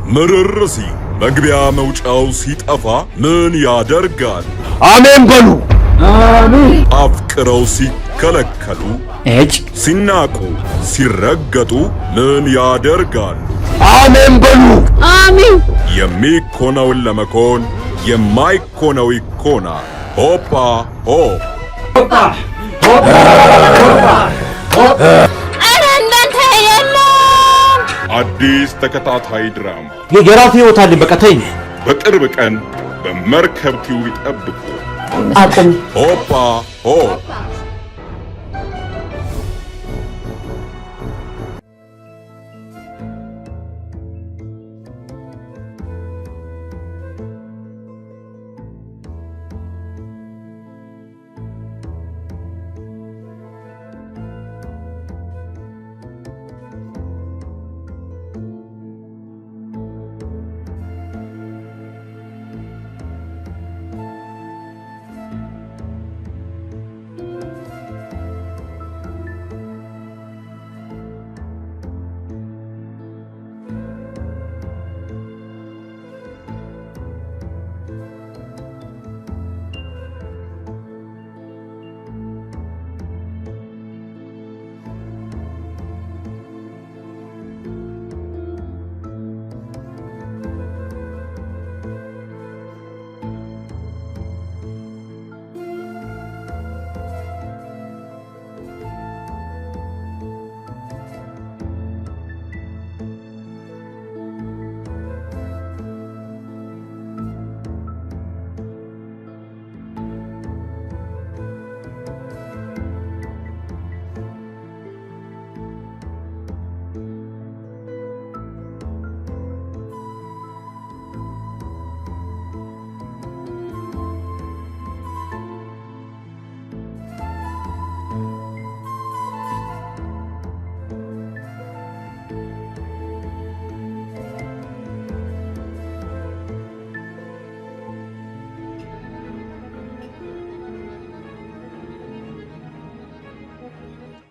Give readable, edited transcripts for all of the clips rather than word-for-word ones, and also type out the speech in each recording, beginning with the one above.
ምርርሲ መግቢያ መውጫው ሲጠፋ ምን ያደርጋል? አሜን በሉ። አሜን። አፍቅረው ሲከለከሉ ሲናቁ ሲረገጡ ምን ያደርጋል? አሜን በሉ። አሜን። የሚኮነውን ለመኮን የማይኮነው ይኮናል። ሆፓ ሆ ሆፓ ሆፓ አዲስ ተከታታይ ድራማ የራሴ ህይወት አለኝ። በቃ ተይኝ። በቅርብ ቀን በመርከብ ቲዩብ ይጠብቁ። አቁም። ሆፓ ሆ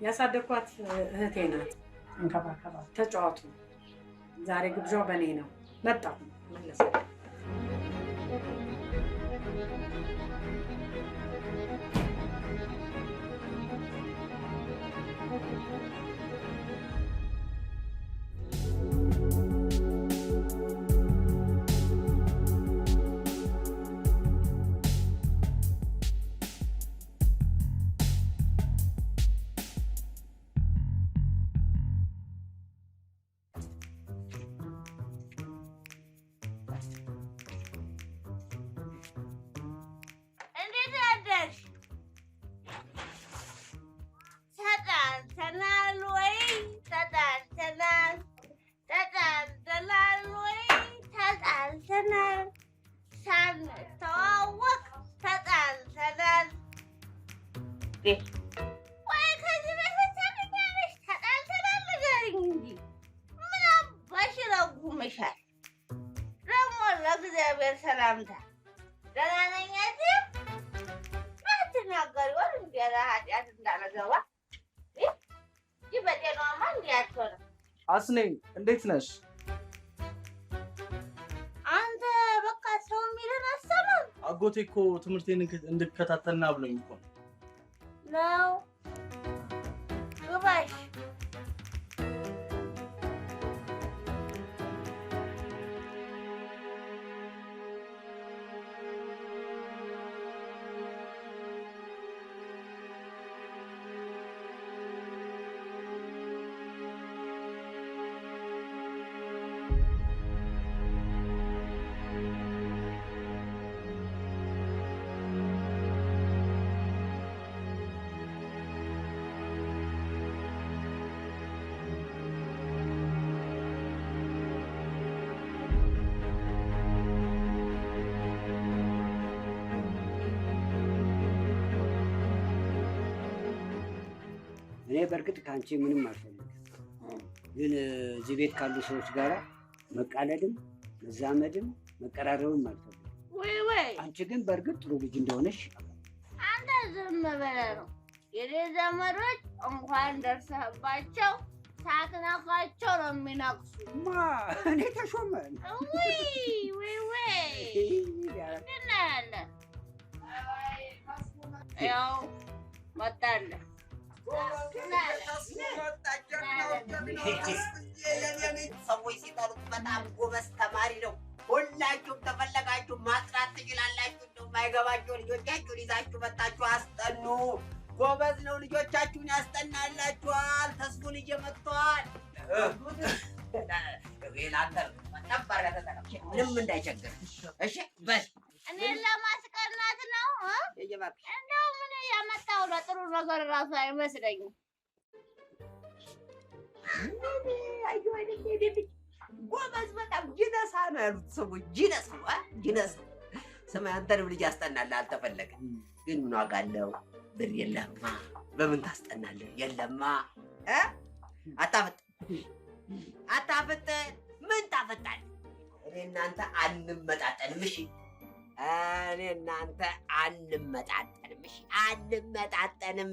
ያሳደኳት እህቴ ናት። እንከባከባት፣ ተጫዋቱ። ዛሬ ግብዣው በኔ ነው። መጣሁ መለሰ። ሰላምታ ደህና ነኝ። አትናገሪ ወር እንዲያለ ኃጢአት እንዳለገባ ይበደናማ እንዲያትሆነ አስኔ እንዴት ነሽ? አንተ በቃ ሰው የሚልን አሰማም። አጎቴ እኮ ትምህርቴን እንድከታተልና ብሎኝ እኮ ነው። ግባሽ እኔ በርግጥ ካንቺ ምንም አልፈልግም፣ ግን እዚህ ቤት ካሉ ሰዎች ጋራ መቃለድም መዛመድም መቀራረብም አልፈልግም። ወይ አንቺ ግን በርግጥ ጥሩ ልጅ እንደሆነሽ አንተ ዝም በለ ነው። የኔ ዘመዶች እንኳን ደርሰህባቸው ሳትነካቸው ነው የሚነክሱ። እኔ ተሾመ ወይ ምንድን ነው ያለ? ያው መጣለ ሰዎች ሲጠሩት በጣም ጎበዝ ተማሪ ነው። ሁላችሁም ተፈለጋችሁ ማጥራት ትችላላችሁ። እንደው የማይገባቸው ልጆቻችሁን ይዛችሁ መጣችሁ አስጠኑ። ጎበዝ ነው፣ ልጆቻችሁን ያስጠናላችኋል። ተስፉ ልጅ መጥቷል። ምንም እንዳይቸግር እሺ። በል እኔን ለማስቀናት ነው። እንደው ምን ያመጣው ለጥሩ ነገር እራሱ አይመስለኝም። ጎበዝ በጣም ጅነሳ ነው ያሉት ሰዎች። ጅነሳ ጅነሳ። ስማ አንተንም ልጅ ያስጠናልህ አልተፈለገ ግን ምን ዋጋ አለው? ብር የለማ በምን ታስጠናለህ? የለማ አታፍጥ ምን ታፈጣለህ? እኔ እናንተ አንመጣጠንም። እሺ እኔ እናንተ አንመጣጠንም። እሺ አንመጣጠንም።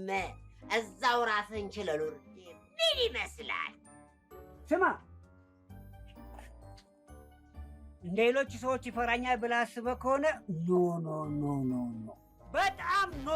እዛው ራስህን ችለህ ኑር። ምን ይመስላል? ስማ እንደ ሌሎች ሰዎች ይፈራኛል ብለህ አስበህ ከሆነ ኖ ኖ ኖ ኖ ኖ በጣም ኖ።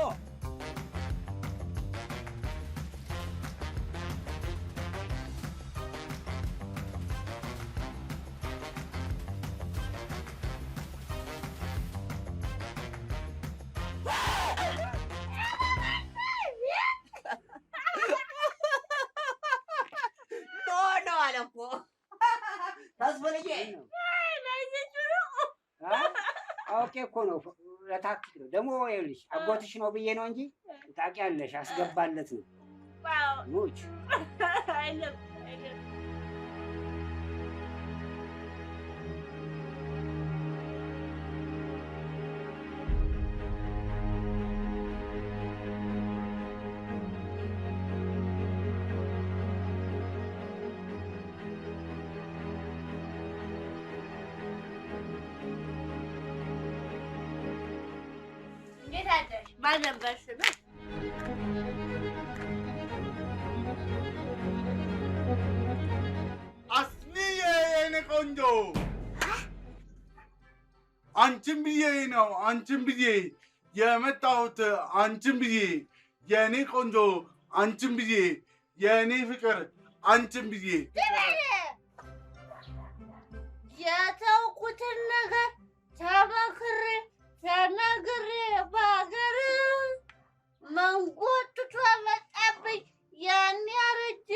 ኖ አለ እኮ ተስፋ ልጄ። ኦኬ እኮ ነው ለታክቲክ ነው ደግሞ። ይኸውልሽ አጎትሽ ነው ብዬ ነው እንጂ ታውቂያለሽ፣ አስገባለት ነው ሙች ማን ነበር ስምህ? አስኒዬ የኔ ቆንጆ አንቺን ብዬ ነው አንቺን ብዬ የመጣሁት አንቺን ብዬ የኔ ቆንጆ አንቺን ብዬ የኔ ፍቅር አንቺን ብዬ የተውኩትን ነገር ተመክሬ ተነግሬ በሀገር መንጎትቶ መጣብኝ። ያኔ አረጀ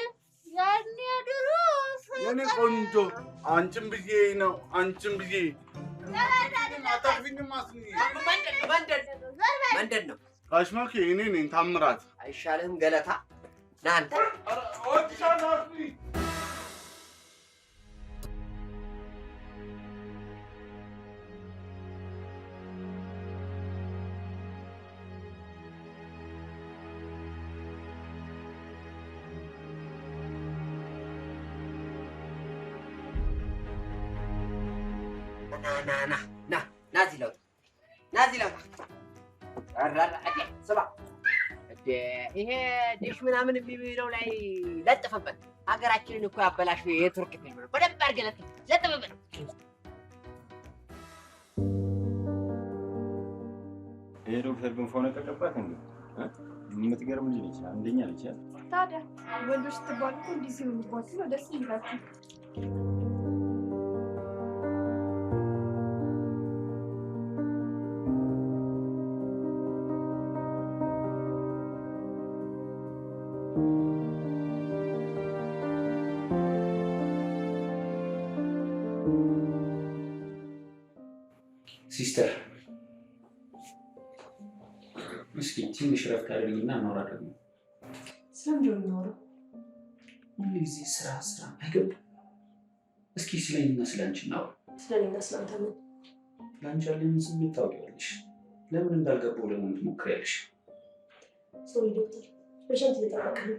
ያኔ ድሮ የኔ ቆንጆ አንቺን ብዬ ነው አንቺን ብዬ አታርፊኝም። አስኒ ምንድን ነው ጋሽማኬ? እኔ ነኝ ታምራት። አይሻልህም ገለታ? ና አንተ እወድሻለሁ አስኒ። ና እዚህ ለውጣ ስማ፣ ይሄ ዲሽ ምናምን የሚለው ላይ ለጥፍበት። ሀገራችንን እኮ ያበላሽ የቱርክ ፊልም ነው። በደንብ አድርገህ ለጥፍበት። ይሄ ዶክተር ግን ፎነ ቀቀባት እንዴ? የምትገርም ልጅ ነች። አንደኛ ነች። ታዲያ ወንዶች ስትባሉ እኮ እንዲህ ሲሆኑባችሁ ነው ደስ ይላችሁ። ሲስተር እስኪ ትንሽ ረፍት አድርጊና እናወራለን። ስለምንድን ነው የምናወራው? ሁልጊዜ ስራ አይገባም። እስኪ ስለኔና ስለአንቺ እናውራ። ስለኔና ስለአንተ ምን? ለአንቺ ያለኝን ስሜት ታውቂያለሽ። ለምን እንዳልገባው ለምን ትሞክሪያለሽ? ሶሪ ዶክተር፣ ፔሸንት እየጠበቀ ነው።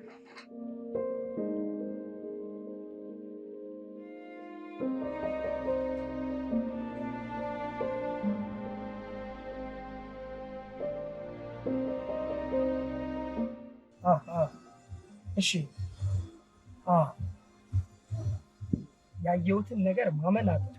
እሺ ያየሁትን ነገር ማመን አቅቶ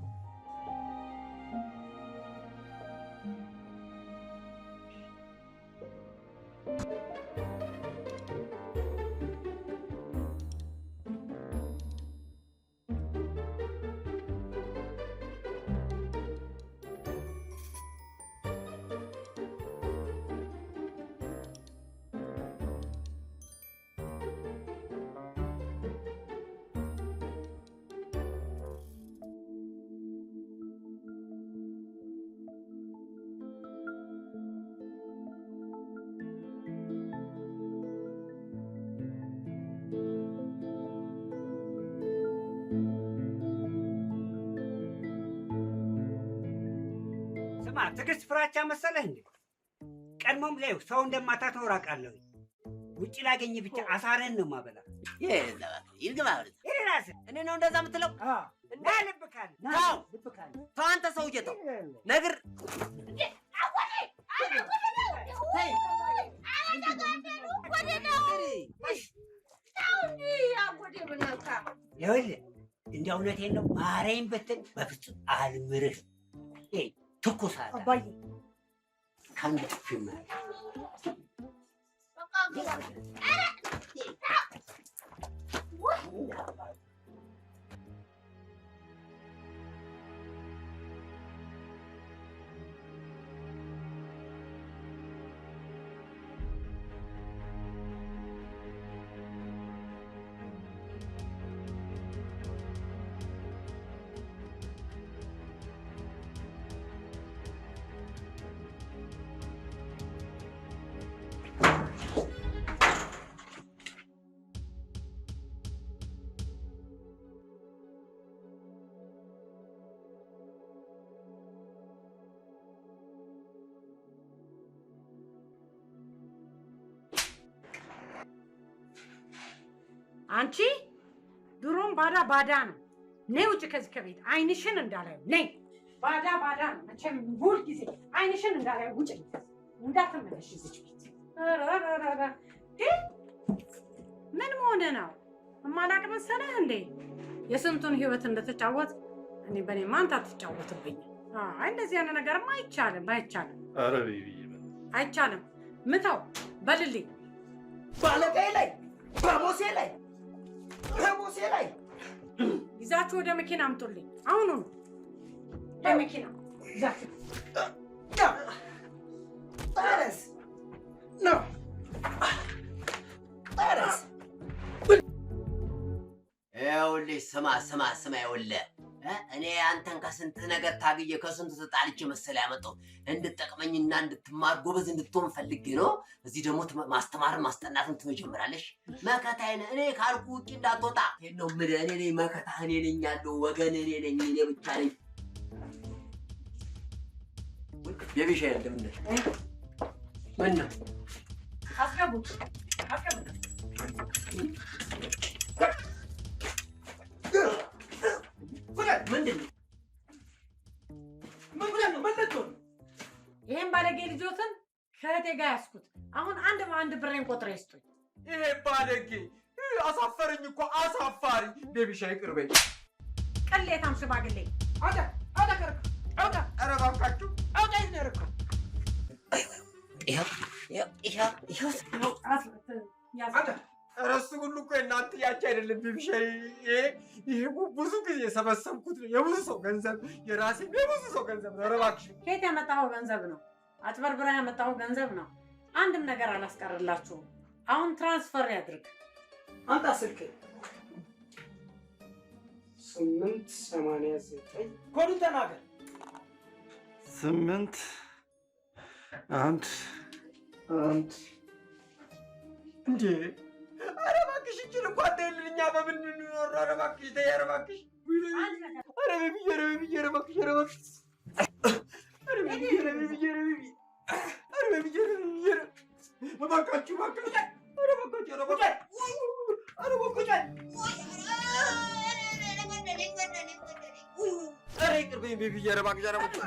ትዕግስት ፍራቻ መሰለህ እንዴ? ቀድሞም ላይ ሰው እንደማታተው አውቃለሁ። ውጭ ላገኝ ብቻ አሳረን ነው ማበላ። ይርግባ እኔ ነው እንደዛ የምትለው? እና ልብካል ተው አንተ ሰውዬ ተው ነግር ይኸውልህ እንደ እውነቴን ነው ማረኝ ብትል በፍጹም አልምርህ። ትኩስ አለ አባዬ ከአንገት ፊልም አንቺ ድሮም ባዳ ባዳ ነው። ነይ ውጭ ከዚህ ከቤት አይንሽን እንዳላዩ ነይ። ባዳ ባዳ ነው መቼም ሁል ጊዜ አይንሽን እንዳላዩ ውጭ እንዳትመለሽ እዚች ቤት። ምን መሆነ ነው? እማላቅ መሰለህ እንዴ? የስንቱን ህይወት እንደተጫወት እኔ በኔ ማንታ አትጫወትብኝ። አይ እንደዚህ ያለ ነገርማ አይቻልም፣ አይቻልም። ኧረ ቤቢዬ አይቻልም። ምታው በልልኝ። ባለቀይ ላይ በሞሴ ላይ ከሞሴ ላይ ይዛችሁ ወደ መኪና አምጡልኝ። አሁኑ ነው ለመኪና ይዛችሁ ጠረስ ነው ጠረስ። ይኸውልህ ስማ ይኸውልህ እኔ አንተን ከስንት ነገር ታግዬ ከስንት ተጣልቼ መሰለ ያመጣው እንድትጠቅመኝና እንድትማር ጎበዝ እንድትሆን ፈልጌ ነው። እዚህ ደግሞ ማስተማርን ማስጠናትን ትጀምራለሽ። መከታዬ ነህ። እኔ ካልኩ ውጭ እንዳትወጣ ነው የምልህ። እኔ ነኝ መከታህ፣ እኔ ነኝ ያለው ወገን፣ እኔ ነኝ፣ እኔ ብቻ ነኝ። ቤቢሻ እንደምን ነሽ? ምን ነው አስገቡት፣ አስገቡት። ምንድን ነው? ይሄን ባለጌ ልጆትን ከእህቴ ጋር ያስኩት። አሁን አንድ በአንድ ብሬን ቆጥሬ ይስጡኝ። ይሄ ባለጌ አሳፈረኝ እኮ አሳፋሪ። ቤቢሻ ይቅርበኝ። ቅሌታም ሽማግሌ አውጣ አውጣ ከርኩ አውጣ። ኧረ እባካችሁ አውጣ። ይነርኩ ኧረ እሱ ሁሉ እኮ እናንተ ያቺ አይደለም ቤቢሻ። ይሄ ብዙ ጊዜ የሰበሰብኩት ነው። የብዙ ሰው ገንዘብ፣ የራሴ የብዙ ሰው ገንዘብ ነው። ኧረ እባክሽ ከየት ያመጣኸው ገንዘብ ነው? አጭበርብረህ ያመጣኸው ገንዘብ ነው። አንድም ነገር አላስቀርላችሁም። አሁን ትራንስፈር ያድርግ። አንተ ስልክ 889 ኮዱን ተናገር። 8 1 1 እንዴ! ኧረ እባክሽ እችን እንኳን ተይልን። እኛ በምን እንኖር? ኧረ እባክሽ ተይ። ኧረ እባክሽ ኧረ ቤቢዬ፣ ኧረ ቤቢዬ፣ ኧረ እባክሽ፣ ኧረ እባክሽ፣ ኧረ ቤቢዬ፣ ኧረ ቤቢዬ፣ ኧረ ቤቢዬ፣ ኧረ ቤቢዬ፣ ኧረ ቤቢዬ፣ እባካችሁ፣ እባካችሁ፣ ኧረ እባካችሁ፣ ኧረ እባካችሁ፣ ኧረ እባካችሁ፣ ኧረ ይቅርበኝ ቤቢዬ፣ ኧረ እባክሽ፣ ኧረ እባክሽ፣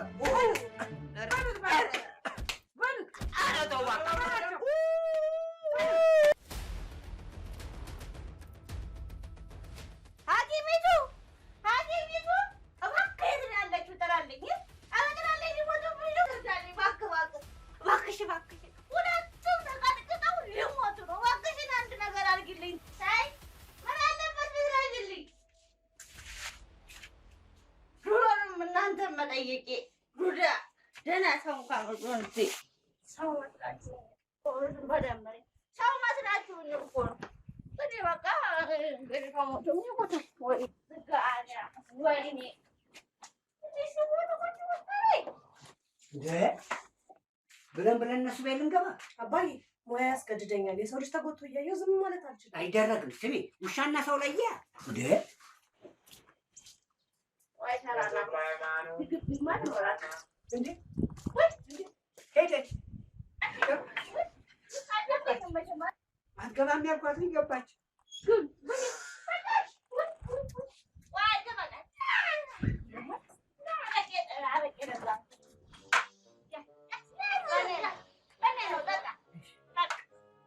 ኧረ ተው እባክህ። ሐኪሚቱ ሐኪም ጠይቄ ዱዳ ደህና ሰው እንኳን ወንድ ሰው መስላችሁ በደንብ ሰው መስላችሁኝ እኮ ነው። እንግዲህ በቃ እንግዲህ ከሞቱ ወይ ዝጋኛ ወይኔ ብለን እነሱ ቤት ልንገባ አባዬ ሙያ ያስገድደኛል። የሰው ልጅ ተጎድቶ እያየሁ ዝም ማለት አልችልም። አይደረግም። ስሜ ውሻና ሰው ለየ እንዴ ወይ ተራራ ማን ወራት እንዴ ወይ እንዴ ሄደች አትገባም ያልኳት ገባች።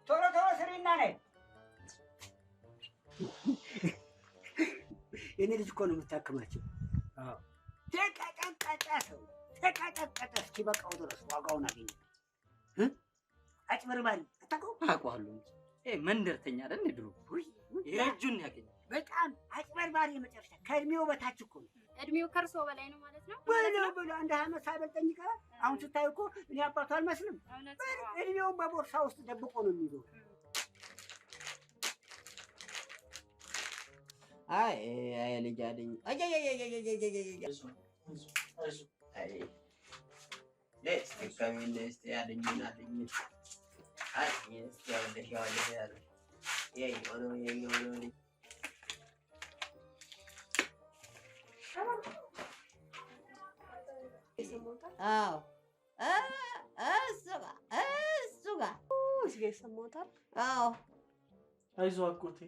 ቶሎ ቶሎ ስሪና ነይ። የኔ ልጅ እኮ ነው የምታክማቸው። ተቀጠቀጠ ሰው ተቀጠቀጠ እስኪበቃው ድረስ ዋጋውን አገኘ። አጭበርባሪ አታውቀውም? አውቀዋለሁ እንጂ መንደርተኛ አይደል? ድሮ የእጁን ያገኘ በጣም አጭበርባሪ የመጨረሻ ከእድሜው በታች እኮ ነው። እድሜው ከእርሶ በላይ ነው ማለት ነው? ብሎ አንድ አመት ሳይበልጠኝ ይቀራል። አሁን ስታይ እኮ እኔ አባቱ አልመስልም። እድሜውን በቦርሳ ውስጥ ደብቆ ነው የሚይዘው። አይ ልጅ አለኝ አይዞህ አጎቴ።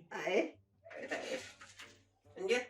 እንዴት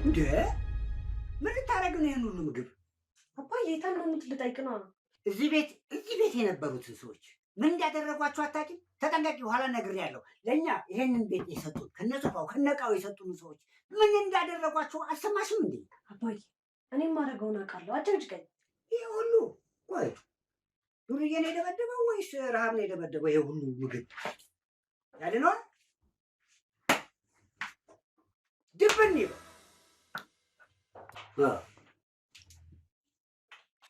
እንዴ ምን ልታረግ ነው ይሄን ሁሉ ምግብ? አባዬ የታመሙት ልጠይቅ ነው። እዚህ ቤት የነበሩትን ሰዎች ምን እንዳደረጓቸው አታውቂም? ተጠንቀቂ፣ ኋላ ነግሬያለሁ። ለእኛ ይሄንን ቤት የሰጡን ከነጽፋው ከነቃው የሰጡን ሰዎች ምን እንዳደረጓቸው አልሰማሽም እንዴ? አባዬ እኔም ማድረገውን አውቃለሁ። አትጨቅጭቀኝ። ይሄ ሁሉ ቆይ ዱርዬ ነው የደበደበው ወይስ ረሃብ ነው የደበደበው? ይሄ ሁሉ ምግብ ያለ ነው ድብን ይበል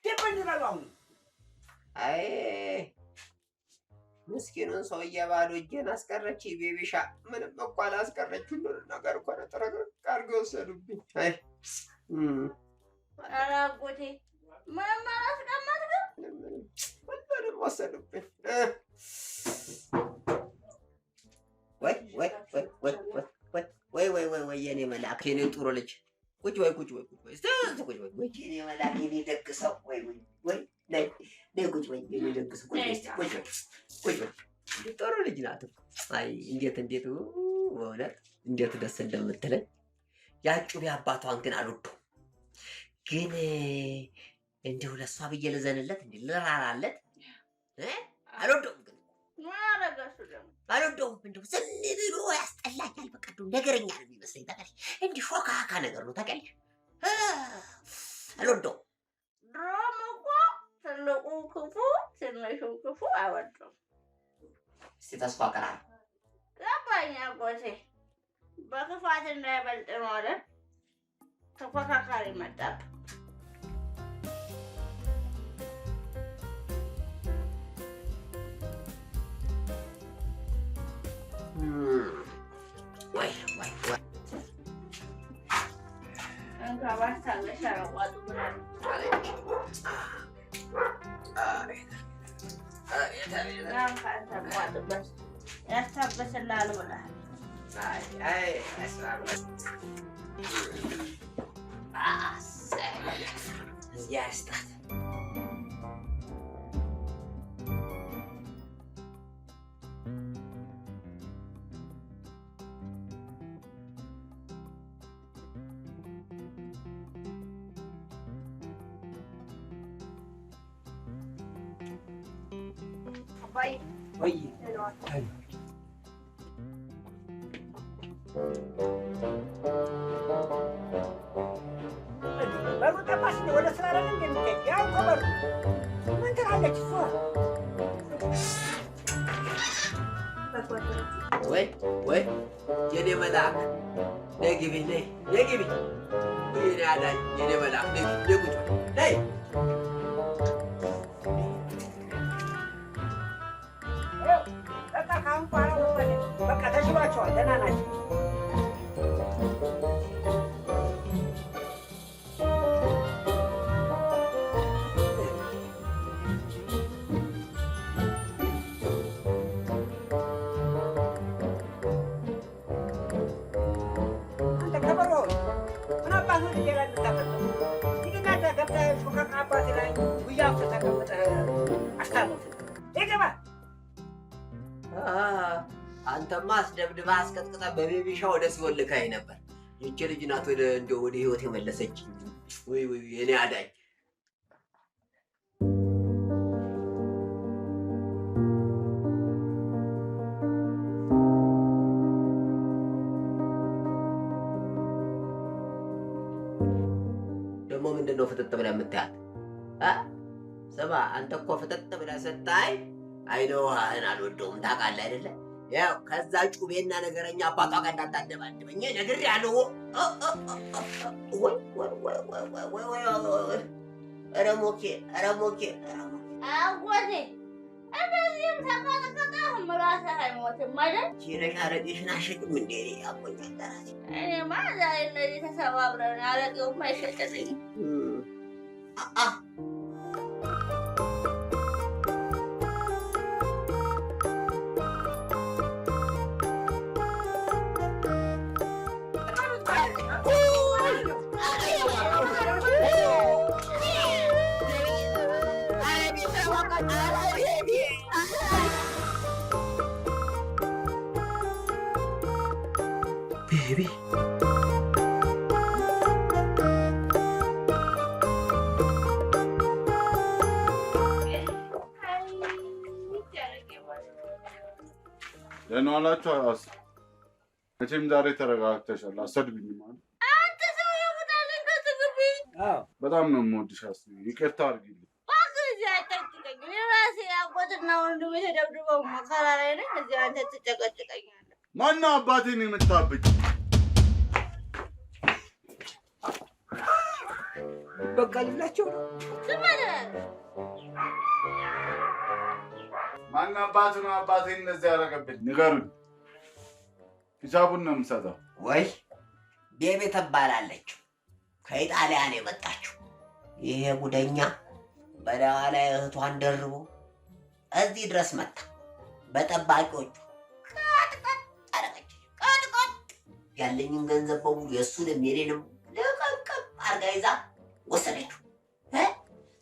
ድብን ይበል። አሁን አይ ምስኪኑን ሰውዬ ባዶ እጄን አስቀረች። ቤቢሻ ምንም እኮ አላስቀረች። ሁሉንም ነገር እኮ ነው ጥረግ አድርገው ወሰዱብኝ። አይ ኧረ አጎቴ ምንም አላስቀመጥክም? ሁሉንም ወሰዱብኝ። ወይ የኔ መልአክ የኔ ጥሩ ልጅ ቁጭ በይ የኔ መልአክ የኔ ደግ ሰው ነይ ቁጭ በይ የኔ ደግ ሰው ቁጭ በይ ጥሩ ልጅ ናት እኮ። አይ እንዴት በእውነት እንዴት ደስ እንደምትለኝ። ያጩቤ አባቷን ግን አልወደውም። ግን እንዲሁ ለእሷ ብዬ ልዘንለት እንዴ ልራራለት አልወደውም። ግን አልወደውም። እንደው ዝም ብሎ ያስጠላኛል። በቃ እንደው ነገረኛ ነው የሚመስለኝ። ታውቂያለሽ እንዲህ ሾካካ ነገር ነው። ታውቂያለሽ አልወደውም። ድሮም እኮ ትልቁ ክፉ ትንሹ ክፉ አይወደውም። እስኪ ተስፋ ቀራል ገባኝ አጎቴ። በክፋት እንዳይበልጥ ነው አይደል ተፎካካሪ መጣብህ። ወይ በሩጠማሽ ወደ ስራ ላይ እንደምትሄድ ያው ከበሩ ምን ትላለች እሷ? ወይ የኔ መልአክ ነይ ግቢ ነይ ግቢ የኔ አዳኝ የኔ መልአክ ነይ ቁጭ ነይ በቃ ካሁን በኋላ በቃ ተሽሏቸዋል። ደህና ናቸው። አንተማ አስደብድበህ አስቀጥቅጠህ በቤቢ ሻው ወደ ሲኦል ልካኝ ነበር። ይቺ ልጅ ናት ወደ ህይወት የመለሰች። ወይ የኔ አዳኝ ደግሞ ምንድን ነው ፍጥጥ ብለህ የምታያት? ስማ አንተ እኮ ፍጥጥ ብለህ ስታይ አይነ ውሃህን አልወደውም ታውቃለህ አይደለ? ያው ከዛ ጩቤና ነገረኛ አባቷ ጋር እንዳታደባድበኝ ነግሬሃለሁ። ኧረ ሞኬ አጎቴ እንደዚህም ተቀጥቅጠህ ምላስህ አይሞትም አይደል? ችለሽ አረቄሽን አሸቅም እንዴ? አቆኛል ራሴ እኔማ ዛሬ እነዚህ ተሰባብረን አረቄውም አይሸጥልኝም። Baby. ደህና ዋላችሁ። መቼም ዛሬ ተረጋግተሻል። አሰድብኝ ማለት አንተ ሰው ያውጣልን ከትግቢ በጣም ነው የምወድሽ። ይቅርታ አድርጊልኝ። እዚህ አጨቅጭቀኝ። እኔ ራሴ አጎትና ወንድሜ ተደብድበው መከራ ላይ ነኝ። እዚህ አንተ ትጨቀጭቀኛለህ። ማነው አባቴን የምታብኝ? በቃ ልላቸው ዝም በል። ማን አባት ነው አባቴን እንደዚህ ያደረገብኝ? ንገሩኝ። ሂሳቡን ነው የምሰጠው። ወይ ቤቤ ትባላለች። ከኢጣሊያን የመጣችው ይሄ ጉደኛ በላዋ ላይ እህቷን ደርቦ እዚህ ድረስ መጣ። በጠባቂዎቹ ቀጥቀጥ አደረገች። ቀጥቀጥ ያለኝን ገንዘብ በሙሉ የእሱንም የኔንም ልቅምቅም አርጋ ይዛ ወሰደችው።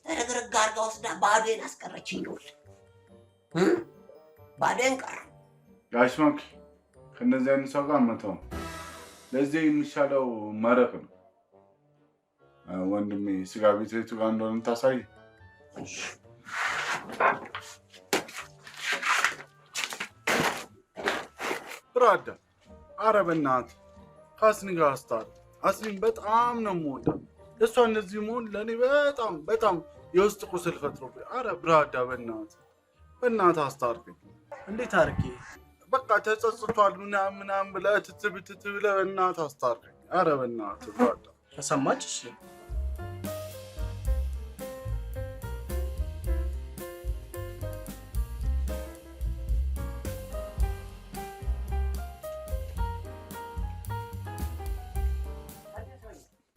ተረግርግ አርጋ ወስዳ ባዶዬን አስቀረችኝ። ባዶዬን ቀረ። ጋሽ ማክ ከእነዚህ አይነት ሰው ጋር መተው ለዚህ የሚሻለው መረቅ ነው። ወንድሜ ስጋ ቤት ቤቱ ጋር እንደሆነ ታሳይ። ብራዳ ኧረ በእናትህ ከአስኒ ጋር አስታርቅ። አስኒን በጣም ነው የምወዳት። እሷ እንደዚህ መሆን ለእኔ በጣም የውስጥ ቁስል ፈጥሮብኝ። ኧረ ብራዳ በእናትህ አስታርቀኝ። እንዴት አድርጌ? በቃ ተጸጽቷል ምናምን ብለህ ትትብትት ብለህ በእናትህ አስታርቀኝ። ኧረ በእናትህ ብራዳ ከሰማች እሺ።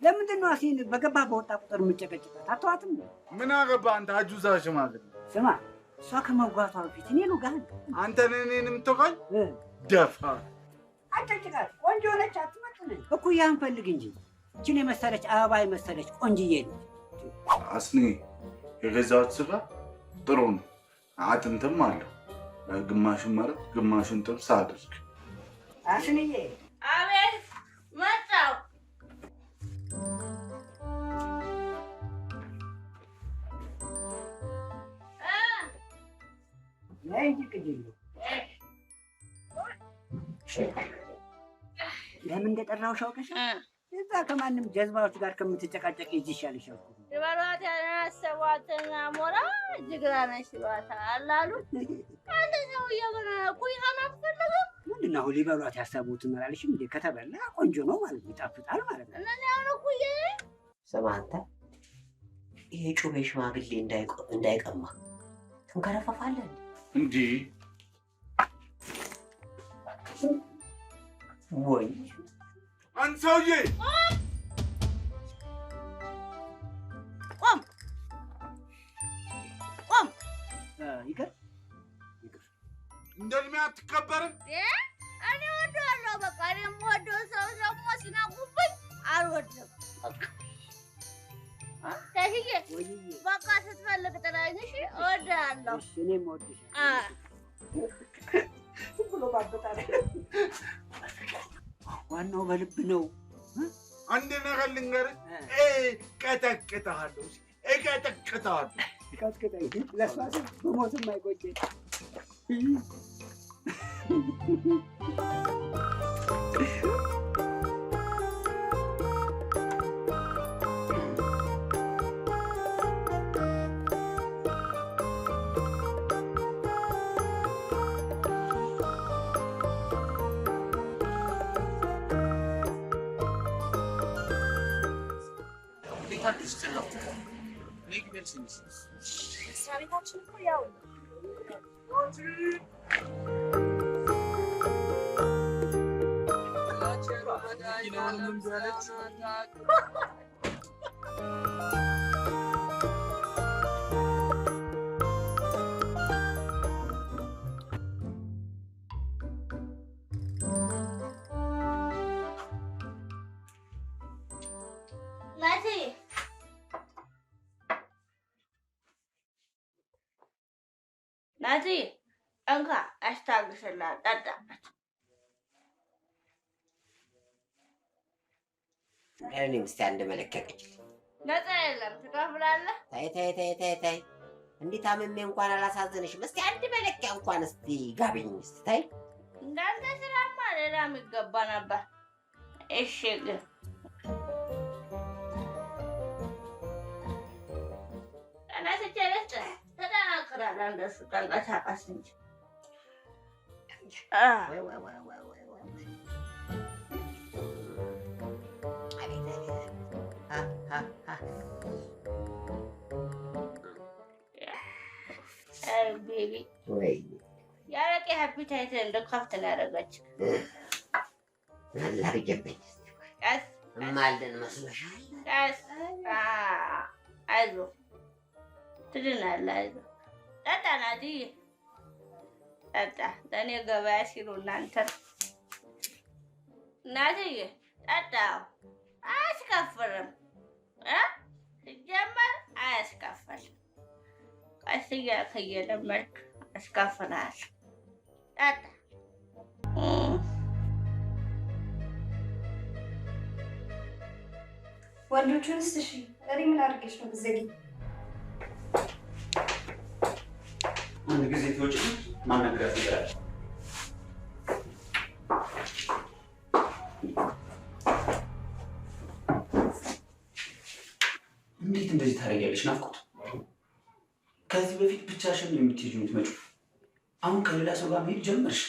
ለምንድን ነው አሲን በገባ በወጣ ቁጥር የምጨቀጭቃት? አትዋትም? ምን አገባ አንተ አጁዛ ሽማግሌ። ስማ እሷ ከመጓቷ በፊት እኔ ነው ጋር አንተ እኔን የምትወቃኝ ደፋ አጨቅጭቃት። ቆንጆ ነች አትመጥነኝ። እኩያን ፈልግ እንጂ እችን የመሰለች አበባ የመሰለች ቆንጅዬ ነች። አስኒ የገዛሁት ስጋ ጥሩ ነው፣ አጥንትም አለው። ግማሽን መረቅ ግማሽን ጥብስ አድርግ። አስንዬ። አቤት መጣሁ። ነይ እንጂ ቅድም ለምን እንደጠራሁሽ አውቀሻል? እዛ ከማንም ጀዝባዎች ጋር ከምትጨቃጨቅ ይዤሽ ይሻልሻል። ይበሏት ያሰቧትን አሞራ ጅግራ ነሽ ይሏታል አሉ። አንተ ሰውዬ ግን ኩይሃን አትፈልግም? ምንድን ነው ሊበሏት ያሰቡትን አላልሽም እንዴ? ከተበላ ቆንጆ ነው ማለት ይጣፍጣል ማለት ነው። እኔ አሁን ኩዬ ስማ አንተ ይሄ ጩቤ ሽማግሌ እንዳይቀማ ትንከረፈፋለህ እንዴ? ወይ አንተ ሰውዬ ቆም ቆም። ይቅር እንደ እድሜ አትከበርም? እኔ ወደዋለሁ። በቃ እኔ የምወደው ሰው ደግሞ ሲናቁብኝ አልወድም። ተሽዬ በቃ ስትፈልግ ጥራኝ እሺ? እወድሃለሁ። እኔም እወድሻለሁ። ብሎ ባበጣል። ዋናው በልብ ነው። አንድ ነገር ልንገርህ፣ እቀጠቅጥሃለሁ። ቀጥቅጠኝ። ለእሷ ስል በሞትም አይቆጨኝ። ናቲ እንካ አስታግስላት፣ ጠጣበት። እኔም እስኪ አንድ መለከቀች። ነፃ የለም ትከፍላለህ። ታይ እንዴት አመሜ እንኳን አላሳዘንሽም። እስኪ አንድ መለኪያ እንኳን እስኪ ጋብኝ እስኪ ታይ። እንዳንተ ስራማ ሌላ የሚገባ ነበር። እሺ ግን ተነስቼ ልስጥህ። ተጠናክራለህ እንደሱ ተንቀሳቀስ እንጂ ቤቢ ያረቄ ሀፒታይት እንደከፍት ነው ያደረገች። አላርጀብኝ ቀስ ማልደን መስሎሻል? ቀስ አይዞህ ትድናለህ። አይዞህ ጠጣ ናትዬ ጠጣ። ለእኔ ገበያ ሲሉ እናንተ እናትዬ ጠጣው። አያስከፍልም ሲጀመር አያስከፍልም። ቀስ እያልክ እየለመድክ አስከፍልሃል። ጠጣ። ወንዶቹንስ እሺ፣ እኔ ምን አድርጌሽ ነው ብትዘጊ? አንድ ጊዜ ትወጪ ማነግራት ይችላል። እንዴት እንደዚህ ታደርጊያለሽ? ናፍቆት ከዚህ በፊት ብቻሽን የምትሄጂው የምትመጪው፣ አሁን ከሌላ ሰው ጋር መሄድ ጀመርሽ።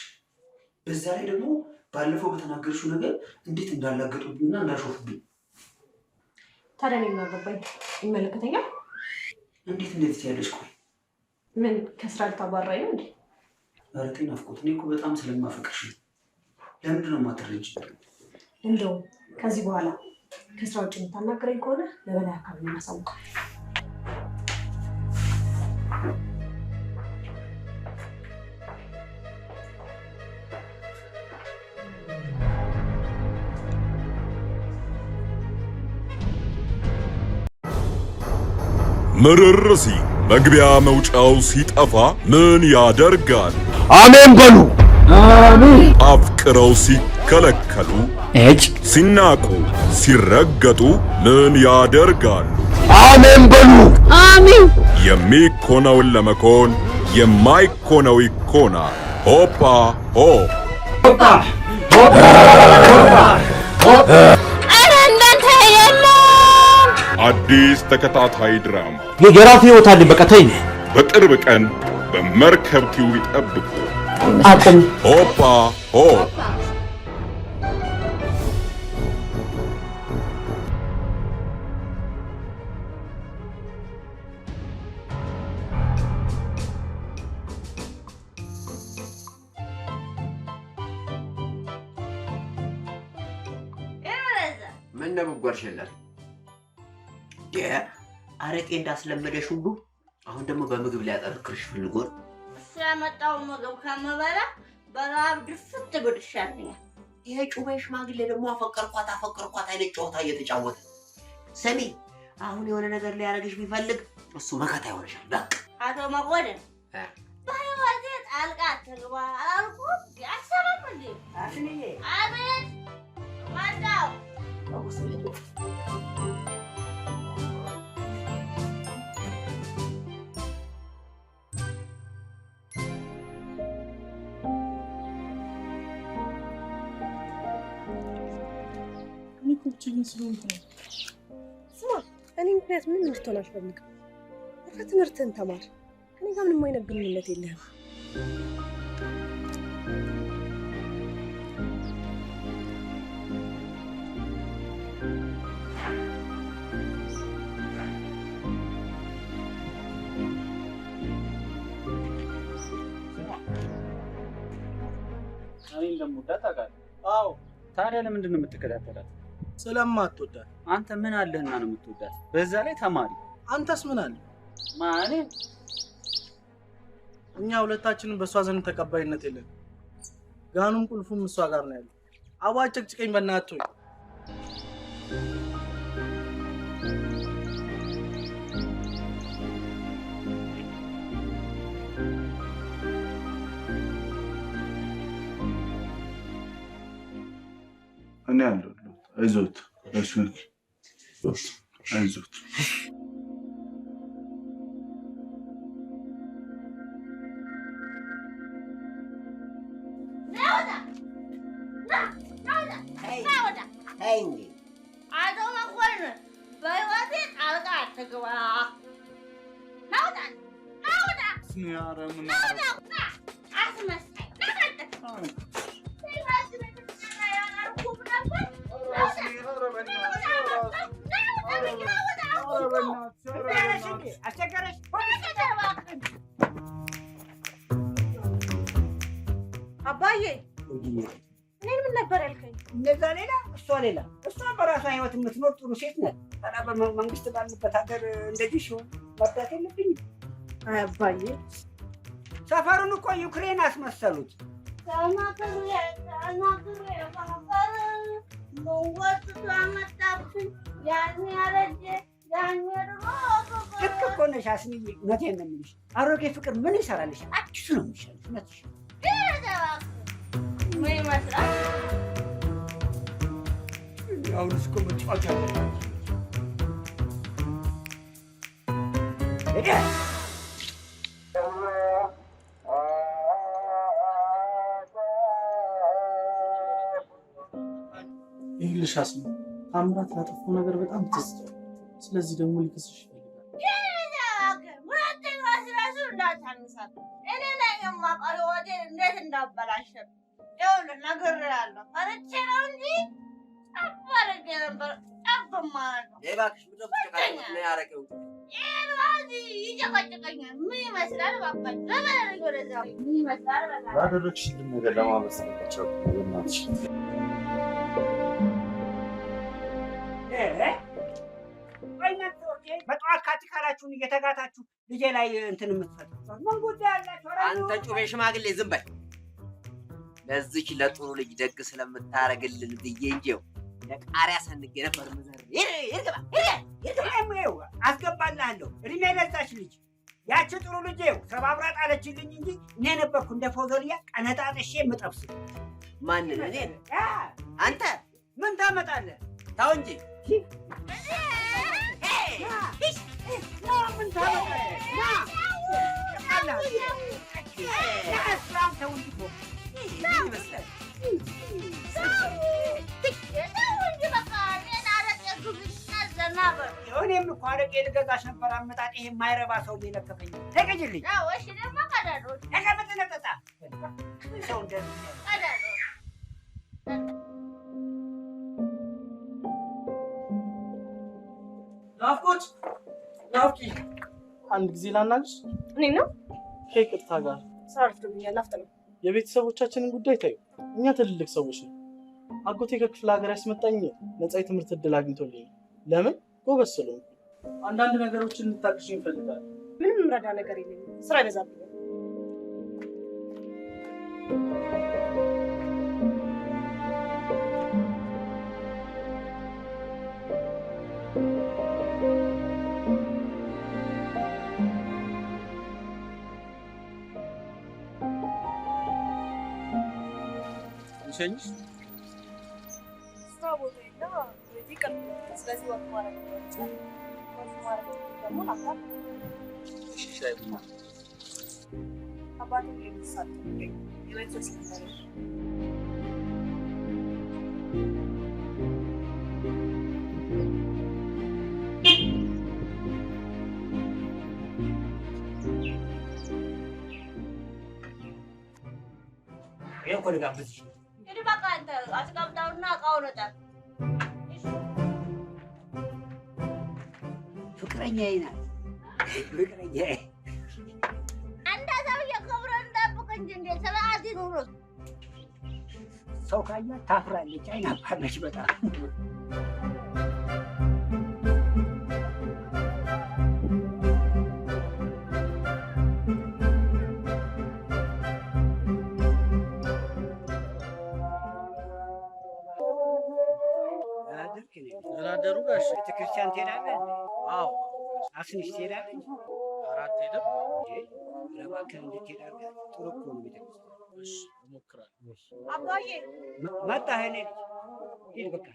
በዛ ላይ ደግሞ ባለፈው በተናገርሽው ነገር እንዴት እንዳላገጡብኝና እንዳሾፉብኝ። ታዲያ እኔ ምን አገባኝ? ይመለከተኛል። እንዴት እንደዚህ ትያለሽ? ቆይ ምን ከስራ ልታባራኝ ነው እንዴ? ኧረ ተይ ናፍቆት፣ እኔ እኮ በጣም ስለማፈቅርሽ ነው። ለምንድን ነው የማትረጂኝ? እንደውም ከዚህ በኋላ ከስራ ውጭ የምታናግረኝ ከሆነ ለበላይ አካባቢ እናሳውቃል። ምርር ሲል መግቢያ መውጫው ሲጠፋ ምን ያደርጋል? አሜን በሉ። አሜን። አፍቅረው ሲከለከሉ ሲናቁ ሲረገጡ ምን ያደርጋሉ? አሜን በሉ። አሜን። የሚኮነውን ለመኮን የማይኮነው ይኮናል። ሆፓ ሆ ሆፓ ሆፓ ሆፓ። ኧረ እንዳንተ የለም። አዲስ ተከታታይ ድራማ የራሴ ህይወት አለኝ። በቃ ተይኝ። በቅርብ ቀን በመርከብ ቲዩብ ይጠብቁ። አቁም። ሆፓ ሆ ምን ነው ብጓርሽላት? አረቄ እንዳስለመደሽ ሁሉ አሁን ደግሞ በምግብ ላይ ያጠረክርሽ ፈልጎ ሲያመጣው ምግብ ከመበላ በረሃብ ድፍት ብልሻለኛል። ይሄ ጩቤ ሽማግሌ ደግሞ አፈቀርኳት አይነት ጨዋታ እየተጫወተ ሰሚ። አሁን የሆነ ነገር ሊያደርግሽ ቢፈልግ እሱ መከታ ይሆንሻል። በቃ አቶ መኮንን በህይወቴ ጣልቃ አትግባ አላልኩም? አትሰማም እንዴ? አስንዬ አቤት ማዳው ስማ፣ እኔ ምክንያት ምን እንድትሆን አልፈልግም። ትምህርትህን ተማር። ከኔ ጋር ምንም አይነት ግንኙነት የለህም። እኔ እንደምወዳት ታውቃለህ? አዎ። ታዲያ ለምንድን ነው የምትከታተላት? ስለማትወዳት። አንተ ምን አለህና ነው የምትወዳት? በዛ ላይ ተማሪ። አንተስ ምን አለ? ማኔ እኛ ሁለታችንም በእሷ ዘንድ ተቀባይነት የለን። ጋኑም ቁልፉም እሷ ጋር ነው ያለው። አዋጨቅጭቀኝ በእናትህ። እኔ አለሁልህ። አይዞት አይዞት። አቶ መኮንን በህይወቴ ጣልቃ አትግባ። ናውጣ ናውጣ ናውጣ አስመሳይ አባዬ እኔን ምን ነበር ያልከኝ? እንደዛ ሌላ እሷ ሌላ። እሷ በራሷ ህይወት የምትኖር ጥሩ ሴት ናት። ታዲያ በመንግስት ባለበት ሀገር እንደዚህ ሲሆን መርዳት የለብኝም? አባዬ ሰፈሩን እኮ ዩክሬን አስመሰሉት። ልክ እኮ ነሽ አስንዬ፣ እውነቴን ነው የምልሽ። አሮጌ ፍቅር ምን ይሰራልሻል? አዲሱ ነው የሚሻልሽ። እውነትሽ ምን ይመስላል? አሁንስ እኮ መጫወት ያለ ይኸውልሽ አስማ፣ ታምራት ላጠፋው ነገር በጣም ተጸጽቷል። ስለዚህ ደግሞ ሊከስሽ ይፈልጋል። እኔ ነኝ የማውቀው ህይወቴን እንዴት እንዳበላሸብ። ይኸውልህ ነግሬሃለሁ። ፈርቼ ነው እንጂ ጠብ አድርጌ ነበር። ጠብ ማለት ነው። እባክሽ ምን ያረቀው ይጨቀጭቀኛል። ምን ይመስላል? እባክህ ለምን ወደዛ ምን ይመስላል? ያደረግሽልን ነገር ለማመስገን ብቻ በእናትሽ በጠዋት ካቲካላችሁን እየተጋታችሁ ልጄ ላይ እንትን የምትፈጥሩ ምን ጉዳይ አላችሁ? አንተ ጩቤ ሽማግሌ ዝም በል። ለዚች ለጥሩ ልጅ ደግ ስለምታረግልን ብዬ እንጂ ለቃሪያ ሰንጌ ነበር ምዘር ይርገባ አስገባልሃለሁ። እድሜ ለዛች ልጅ ያቺ ጥሩ ልጅ ሰባብራ ጣለችልኝ እንጂ እኔ ነበርኩ እንደ ፎዞልያ ቀነጣጥሼ የምጠብስ። ማንን? እኔ? አንተ ምን ታመጣለህ? ተው እንጂ ምን ታመጣለህ? እኔም እኮ አረቄ ልገዛሽ ነበር አመጣጤ። ይሄ የማይረባ ሰው ቢለከፈኝ ተቀጅልኝ። ተቀምጥነጠጣ ሰው እንደዚህ ናፍቆት ናፍቂ፣ አንድ ጊዜ ላናግርሽ። እኔ ነው ከይቅርታ ጋር ሳርፍብኛል። አፍጥ ነው የቤተሰቦቻችንን ጉዳይ ታዩ። እኛ ትልልቅ ሰዎች ነው። አጎቴ ከክፍለ ሀገር ያስመጣኝ ነፃ የትምህርት እድል አግኝቶልኝ። ለምን? ጎበዝ ስለሆንኩ። አንዳንድ ነገሮችን እንድታግዥኝ እፈልጋለሁ። ምንም ምረዳ ነገር የለኝም፣ ስራ ይበዛብኛል። ሸኝሽ ስራ ቦታዬና ቤቴ ቅርብ ነው። ስለዚህ ወቅ ማድረግ ነው። ወቅ ማድረግ ደግሞ ላፍታ ሻይ ቡና አባቴ የሚሳተፍ የቤተሰብ ስለሆነ ይሄ እኮ ልጋብዝሽ ነው። እንግዲህ በቃ አንተ አስቀምጠውና እቃውን ወጣ። ፍቅረኛዬ ናት። ፍቅረኛዬ አንተ ሰውዬ ክብርን ጠብቅ እንጂ እንዴት ስርዓት ይኑርህ። ሰው ካያት ታፍራለች፣ አይናፋለች በጣም። ተናደሩ ጋሽ ቤተክርስቲያን ትሄዳለህ? አዎ። አስንሽ ትሄዳለህ? አራት ሄደም ለባክህ እንድትሄድ አድርገህ። ጥሩ እኮ ነው ቤተክርስቲያን። እሺ እሞክራለሁ። አባዬ መጣህ? እኔ ሂድ በቃ።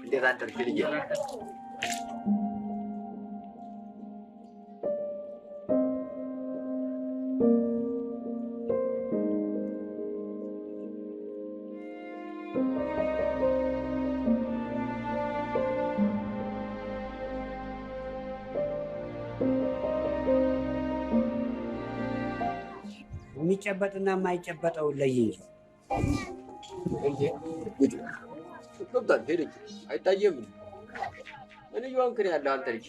እንዴት አደርክ ልጄ? የሚጨበጥና የማይጨበጠው ለይ እንጂ ገብቷል። ሄደች አይታየም። ምን እየሆንክ ነው ያለው አንተ ልጅ?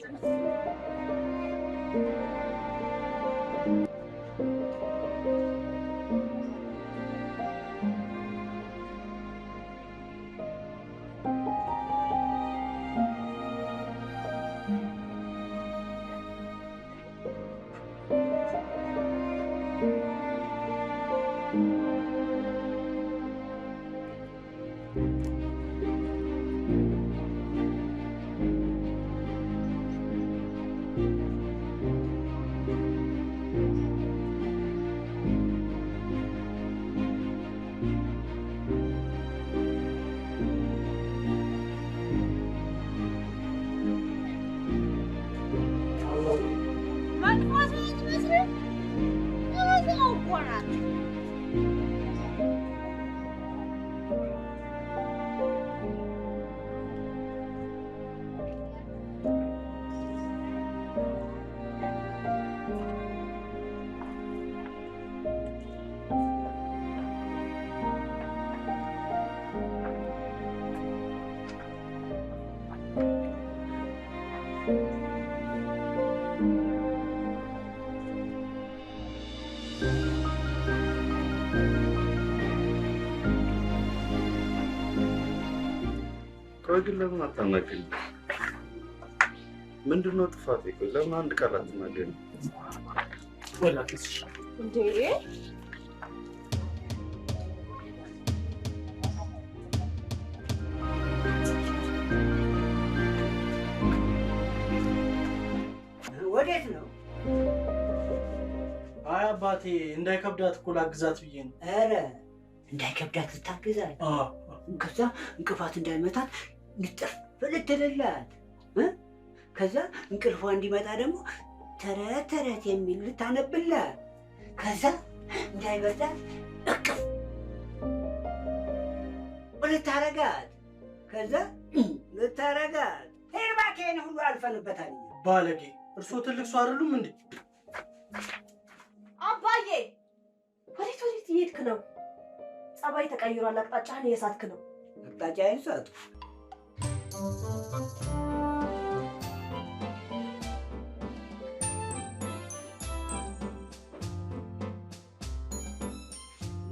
ቆይ ግን ለምን አታናግሪኝ? ምንድነው ጥፋቴ? ቆይ ለምን አንድ ቃል አትናገሪኝ? ወላክስ እንዴ ወዴት ነው? አይ አባቴ እንዳይከብዳት እኮ ላግዛት ብዬ ነው። ኧረ እንዳይከብዳት ልታግዛት? ከዛ እንቅፋት እንዳይመታት ንጥር ልትልላት፣ ከዛ እንቅልፏ እንዲመጣ ደግሞ ተረት ተረት የሚል ልታነብላት፣ ከዛ እንዳይበርዳት እቅፍ ልታረጋት፣ ከዛ ልታረጋት። ሄርባኬን ሁሉ አልፈንበታል። ባለጌ እርስዎ ትልቅ ሰው አይደሉም እንዴ? አባዬ ወዴት እየሄድክ ነው? ጸባይ ተቀይሯል። አቅጣጫህን እየሳትክ ነው። አቅጣጫዬን ሳትኩ?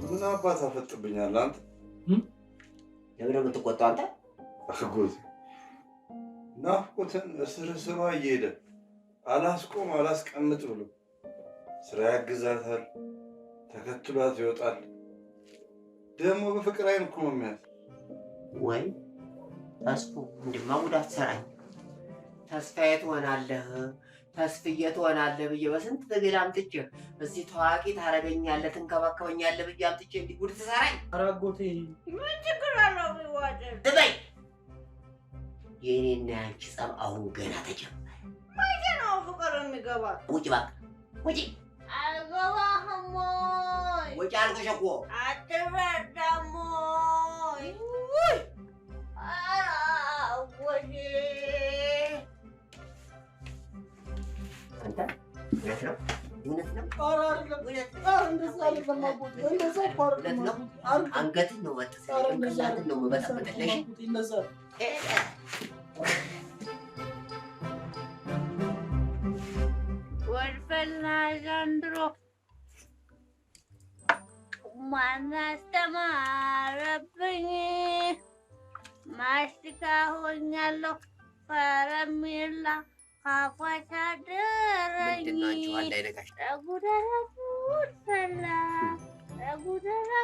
ምን አባት አፈጥብኛለህ አንተ? ለምን የምትቆጣው አንተ? አጎቴ ናፍቆትን እስር ስሯ እየሄደ አላስቆም አላስቀምጥ ብሎ ስራ ያግዛታል፣ ተከትሏት ይወጣል። ደግሞ በፍቅር አይን እኮ ነው የሚያዝ። ወይ ተስፉ እንድማ ጉድ አትሰራኝ። ተስፋዬ ትሆናለህ፣ ተስፍዬ ትሆናለህ ብዬ በስንት ትግል አምጥቼ እዚህ ታዋቂ ታረገኛለህ፣ ትንከባከበኛለህ ብዬ አምጥቼ እንዲህ ጉድ ትሰራኝ? ኧረ አጎቴ ምን ችግር አለው ቢዋደድ? ትበይ። የእኔና ያንቺ ጸብ አሁን ገና ተጀመረ። መቼ ነው ፍቅር የሚገባ? ውጭ እባክህ ውጭ። አልገባህም ወይ? ውጭ አልኩሽ እኮ። አትረዳም ወይ? ኧረ አጎቴ አንተ እውነት ነው እውነት ነው? ኧረ አይደለም። ኧረ እንደዛ አይደለም አጎቴ፣ እንደዛ እኮ አይደለም። እውነት ነው? አንገትን ነው በጥስ ጭንቅላትን ነው የምበጠብጥልሽ። እንደዛ ወድፈላ ዘንድሮ ማን አስተማረብኝ? ማስቲካ ሆኛለሁ ከረሜላ ካፏች አደረኝ። ጉደረጉድ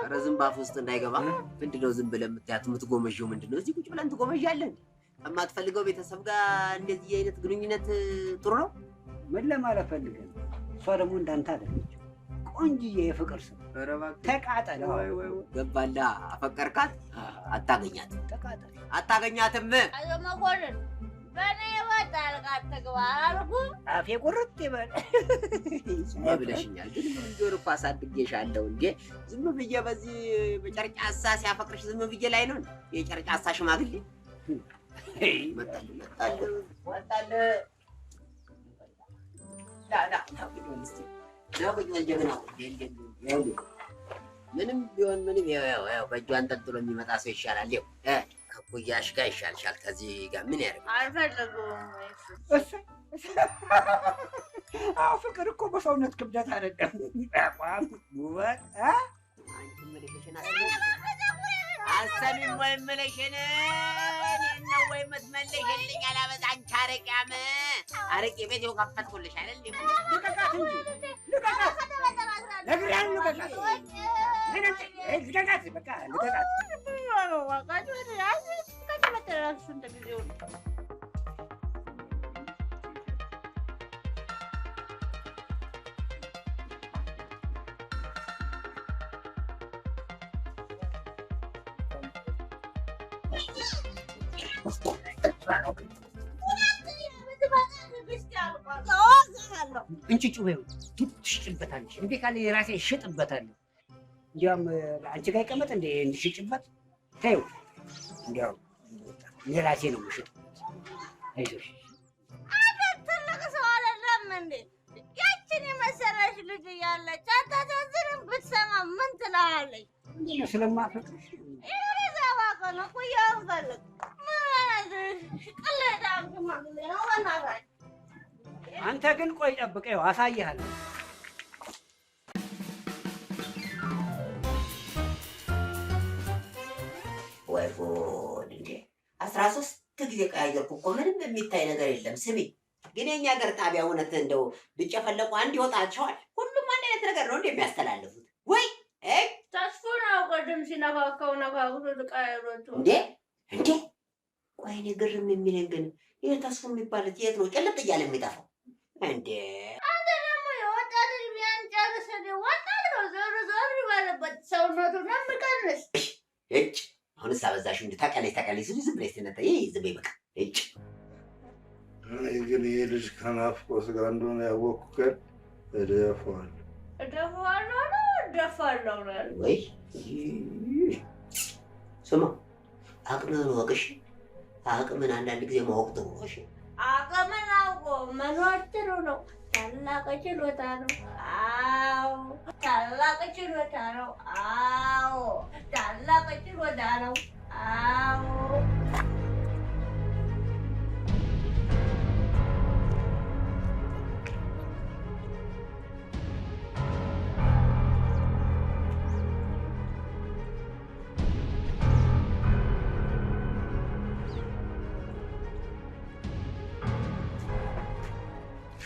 ኧረ ዝም ባፍ ውስጥ እንዳይገባ። ምንድነው ዝም ብለህ የምትያት የምትጎመዥው? ምንድነው እዚህ ቁጭ ብለን ትጎመዣለን? የማትፈልገው ቤተሰብ ጋር እንደዚህ አይነት ግንኙነት ጥሩ ነው? ምን ለማለት ፈልገህ ነው? እሷ ደግሞ እንዳንተ አይደለች። ቆንጅዬ የፍቅር ስም ተቃጠለ። ገባላ አፈቀርካት፣ አታገኛት አታገኛትም። መኮንን በእኔ በጣልቃ አትግባ አልኩህ። አፌ ቁርጥ ይበል ብለሽኛል። ግን ጆር እኮ አሳድጌሻለሁ እንዴ። ዝም ብዬ በዚህ በጨርጫሳ ሲያፈቅርሽ ዝም ብዬ ላይ ነው የጨርጫሳ ሽማግሌ መጣል ምንም ቢሆን ምንም ያው በእጁ አንጠልጥሎ የሚመጣ ሰው ይሻላል። ይኸው ከኩያሽ ጋር ይሻልሻል። ከዚህ ጋር ምን ያደርግ አልፈልግም። አዎ ፍቅር እኮ በሰውነት ክብደት አይደለም። አቋም፣ ውበት አሰሚም ወይ የምልሽን ነው ወይ የምትመልሽልኝ? አላበዛ አንቺ አረቂያም አረቄ ቤት ይኸው ከፈትኩልሽ አይደል? ልቀቃት እንጂ ልቀቃት፣ ነግሬሃለሁ። ልቀቃት፣ ልቀቃት፣ በቃ ልቀቃት። እንቺ ጩቤው ትሽጭበታለሽ። እንዴ ካለ የራሴ እሸጥበታለሁ። እንዲያውም አንቺ ጋር ይቀመጥ እንዴ እንድሽጭበት ተይው። እንዲያው የራሴ ነው የምሸጥበት። አይዞሽ። ትልቅ ሰው አይደለም እንዴ? ያችን የመሰለሽ ልጅ እያለች አታሳዝንም? ብትሰማ ምን ትላለች? እንዴ ስለማፈቅርሽ ይሄ ዘባከ ነው እኮ ያንፈልግ ቅሌዳም ሽማግሌ ነው በእናትህ። አንተ ግን ቆይ ጠብቀው አሳይሃለሁ። ወይ ጉድ! እንዴ 10 13 ጊዜ ቀያየርኩ እኮ ምንም የሚታይ ነገር የለም። ስሚ ግን የኛ ሀገር ጣቢያ እውነት እንደው ብጨፈለቁ አንድ ይወጣቸዋል። ሁሉም አንድ አይነት ነገር ነው እንደሚያስተላልፉት ወይ ተስፉን አውቀድም ሲነካከው ነካኩት ቀያየሮቹ እንዴ ቆይ እኔ ግርም የሚለኝ ግን ይሄ ተስፉ የሚባል የት ነው ጭልጥ እያለ የሚጠፋው እንዴ? አንተ ደግሞ የወጣት እድሜያን ጨርሰህ ወጣት ነው ዞር ዞር ባለበት ሰውነቱ ነው የሚቀንስ። አሁንስ አበዛሽው። እንደ ታውቂያለሽ ዝም ብለሽ ትነጠይ ዝም በይ በቃ እኔ ግን ይሄ ልጅ ከናፍቆት ጋር እንደሆነ ያወቅኩ ቀን እደፋዋለሁ ወይ ስማ አቅምህን ወቅሽ። አቅምን አንዳንድ ጊዜ ማወቅ ጥሩ ነው። እሺ አቅምን አውቆ መኖር ጥሩ ነው። ታላቅ ችሎታ ነው። አዎ ታላቅ ችሎታ ነው። አዎ ታላቅ ችሎታ ነው። አዎ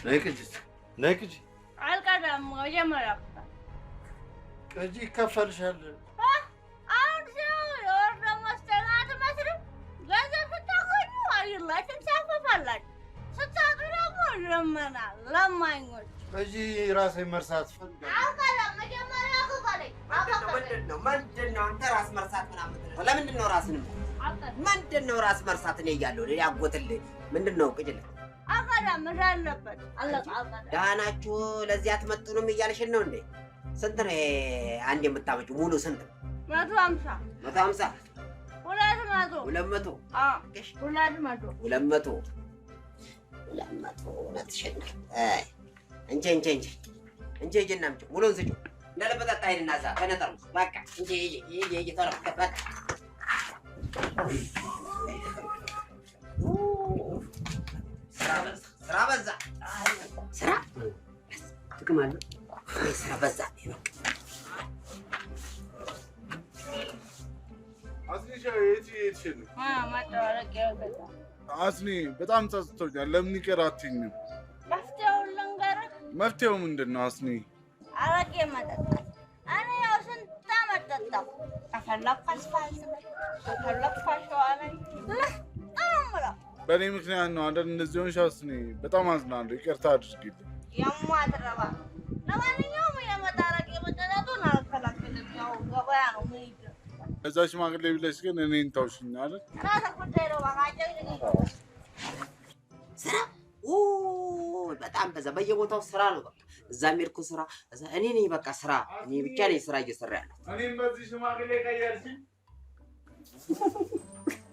ነይ ቅጂ አልቀዳም። መጀመሪያ ቅጂ ይከፈልሻል። አሁን ሰው የወር ደመወዝ አትመስልም። ገንዘብ ስታገኙ አየላችሁ ታፈፋላችሁ፣ ስታጡ ደግሞ ልመና ለማኞች። ቅጂ ራሴን መርሳት ፈልጋለሁ። አልቀዳም። መጀመሪያ ክፈለኝ። ምንድን ነው አንተ ራስ መርሳት ምናምን? ለምንድን ነው ራስን ምንድን ነው ራስ መርሳት? እኔ እያለሁ ያጎትልህ ምንድን ነው ቅጅልህ አቀዳም እንዳለበት አለቃ ዳናችሁ ለዚህ አትመጡንም እያልሽን ነው እንዴ? ስንት ነው አንድ የምታመጪው? ሙሉ ስንት ነው? 150 200 እውነትሽን ነው። እንጂ ሂጂና አምጪው ሙሉውን ስጪው። እንዳለበት አታሂድና እዛ ከነጠሩ በቃ እንጂ ቶሎ በቃ ስራ በዛ። ስራ ጥቅም አለው። ስራ በዛ። አስኒ በጣም ጸጽቶኛል። ለምን ይቅር አትይኝም? መፍትሄውን ልንገርህ። መፍትሄው ምንድን ነው አስኒ? አረቄ መጠጣት። እኔ ያው ስንት ዓመት ጠጣሁ። ከፈለኩ አስፋልት ላይ ከፈለኩ አሸዋ ላይ በእኔ ምክንያት ነው አይደል እንደዚህ ሆንሽ? አስኒ በጣም አዝናለሁ። ይቅርታ አድርጊልኝ። የማትረባ ለማንኛውም የመጣረቅ የመጠጣቱን አልከላከልም። ያው ገበያ ነው ምን ይደረግ። እዛ ሽማግሌ ብለሽ ግን እኔን ተውሽኝ አይደል? ራስህ ጉዳይ ነው። ስራ በጣም በዛ። በየቦታው ስራ ነው በቃ። እዛም ሄድኩ ስራ፣ እኔ ነኝ በቃ ስራ። እኔ ብቻ ነኝ ስራ እየሰራ ያለው። እኔም በዚህ ሽማግሌ ቀየርሽኝ።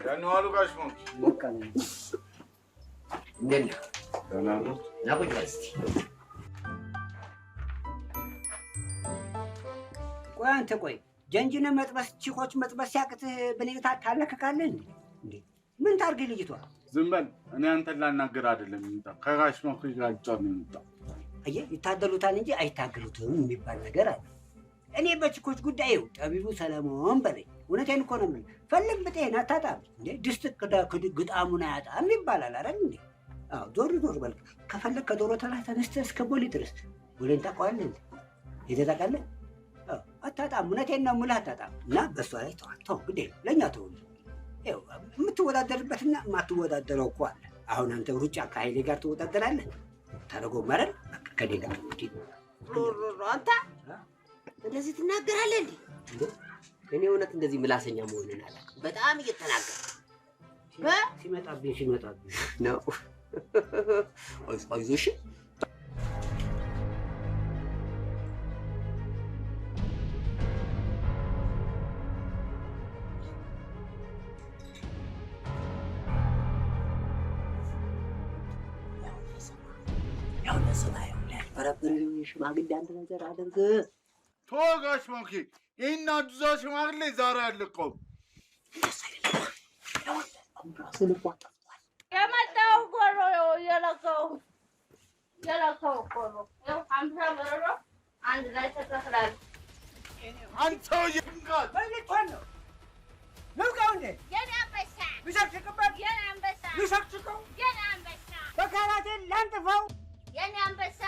ያንዋሉ ጋሽ ነው በቃ ነው። እንዴት ነህ? ደህና ነህ? ና ቁጭ በል እስኪ። ቆይ አንተ ቆይ ጀንጅነ መጥበስ ቺኮች መጥበስ ሲያቅትህ ብልግታ ታለክካለህ እንዴ? ምን ታርግ ልጅቷ? ዝም በል። እኔ አንተን ላናገር አይደለም የመጣው ከጋሽ ነው ጋር ነው የመጣው። አየህ ይታደሉታል እንጂ አይታገሉትም የሚባል ነገር አለ። እኔ በቺኮች ጉዳይ ጠቢቡ ሰለሞን በለኝ። እውነቴን እኮ ነው የምልህ። ፈልግ ብጤን አታጣም እንዴ? ድስት ግጣሙን አያጣም ይባላል አይደል እንዴ? አዎ ዞር በል። ከፈለግ ከዶሮ ተራ ተነስተህ እስከ ቦሌ ድረስ ቦሌን ታውቀዋለህ እንዴ? ሄደህ ታውቃለህ? አታጣም። እውነቴን ነው የምልህ አታጣም። እና በእሷ ላይ ተው ግዴ ለእኛ ተው። የምትወዳደርበትና የማትወዳደረው እኮ አለ። አሁን አንተ ሩጫ ከኃይሌ ጋር ትወዳደራለህ። ታደርገው መረን በቃ ከኔ ጋር አንተ እንደዚህ ትናገራለህ እንዴ? እኔ እውነት እንደዚህ ምላሰኛ መሆንን አላውቅም። በጣም እየተናገርኩ ሲመጣብኝ ነው። አይዞሽ ሽማግሌ አንድ ነገር አድርግ። ተወጋሽ ማኪ ይህን አዱዛ ሽማግሌ ዛሬ አልለቀውም። የመጣው እኮ ነው የለካው እኮ ነው። 50 ብር ነው አንድ ላይ ተከፍላለህ። አንተ ሰውዬ ልውቃው እንዴ? የኔ አንበሳ ልሸቅሽቅበት? የኔ አንበሳ ልሸቅሽቀው? የኔ አንበሳ በካራቴ ላንጥፈው? የኔ አንበሳ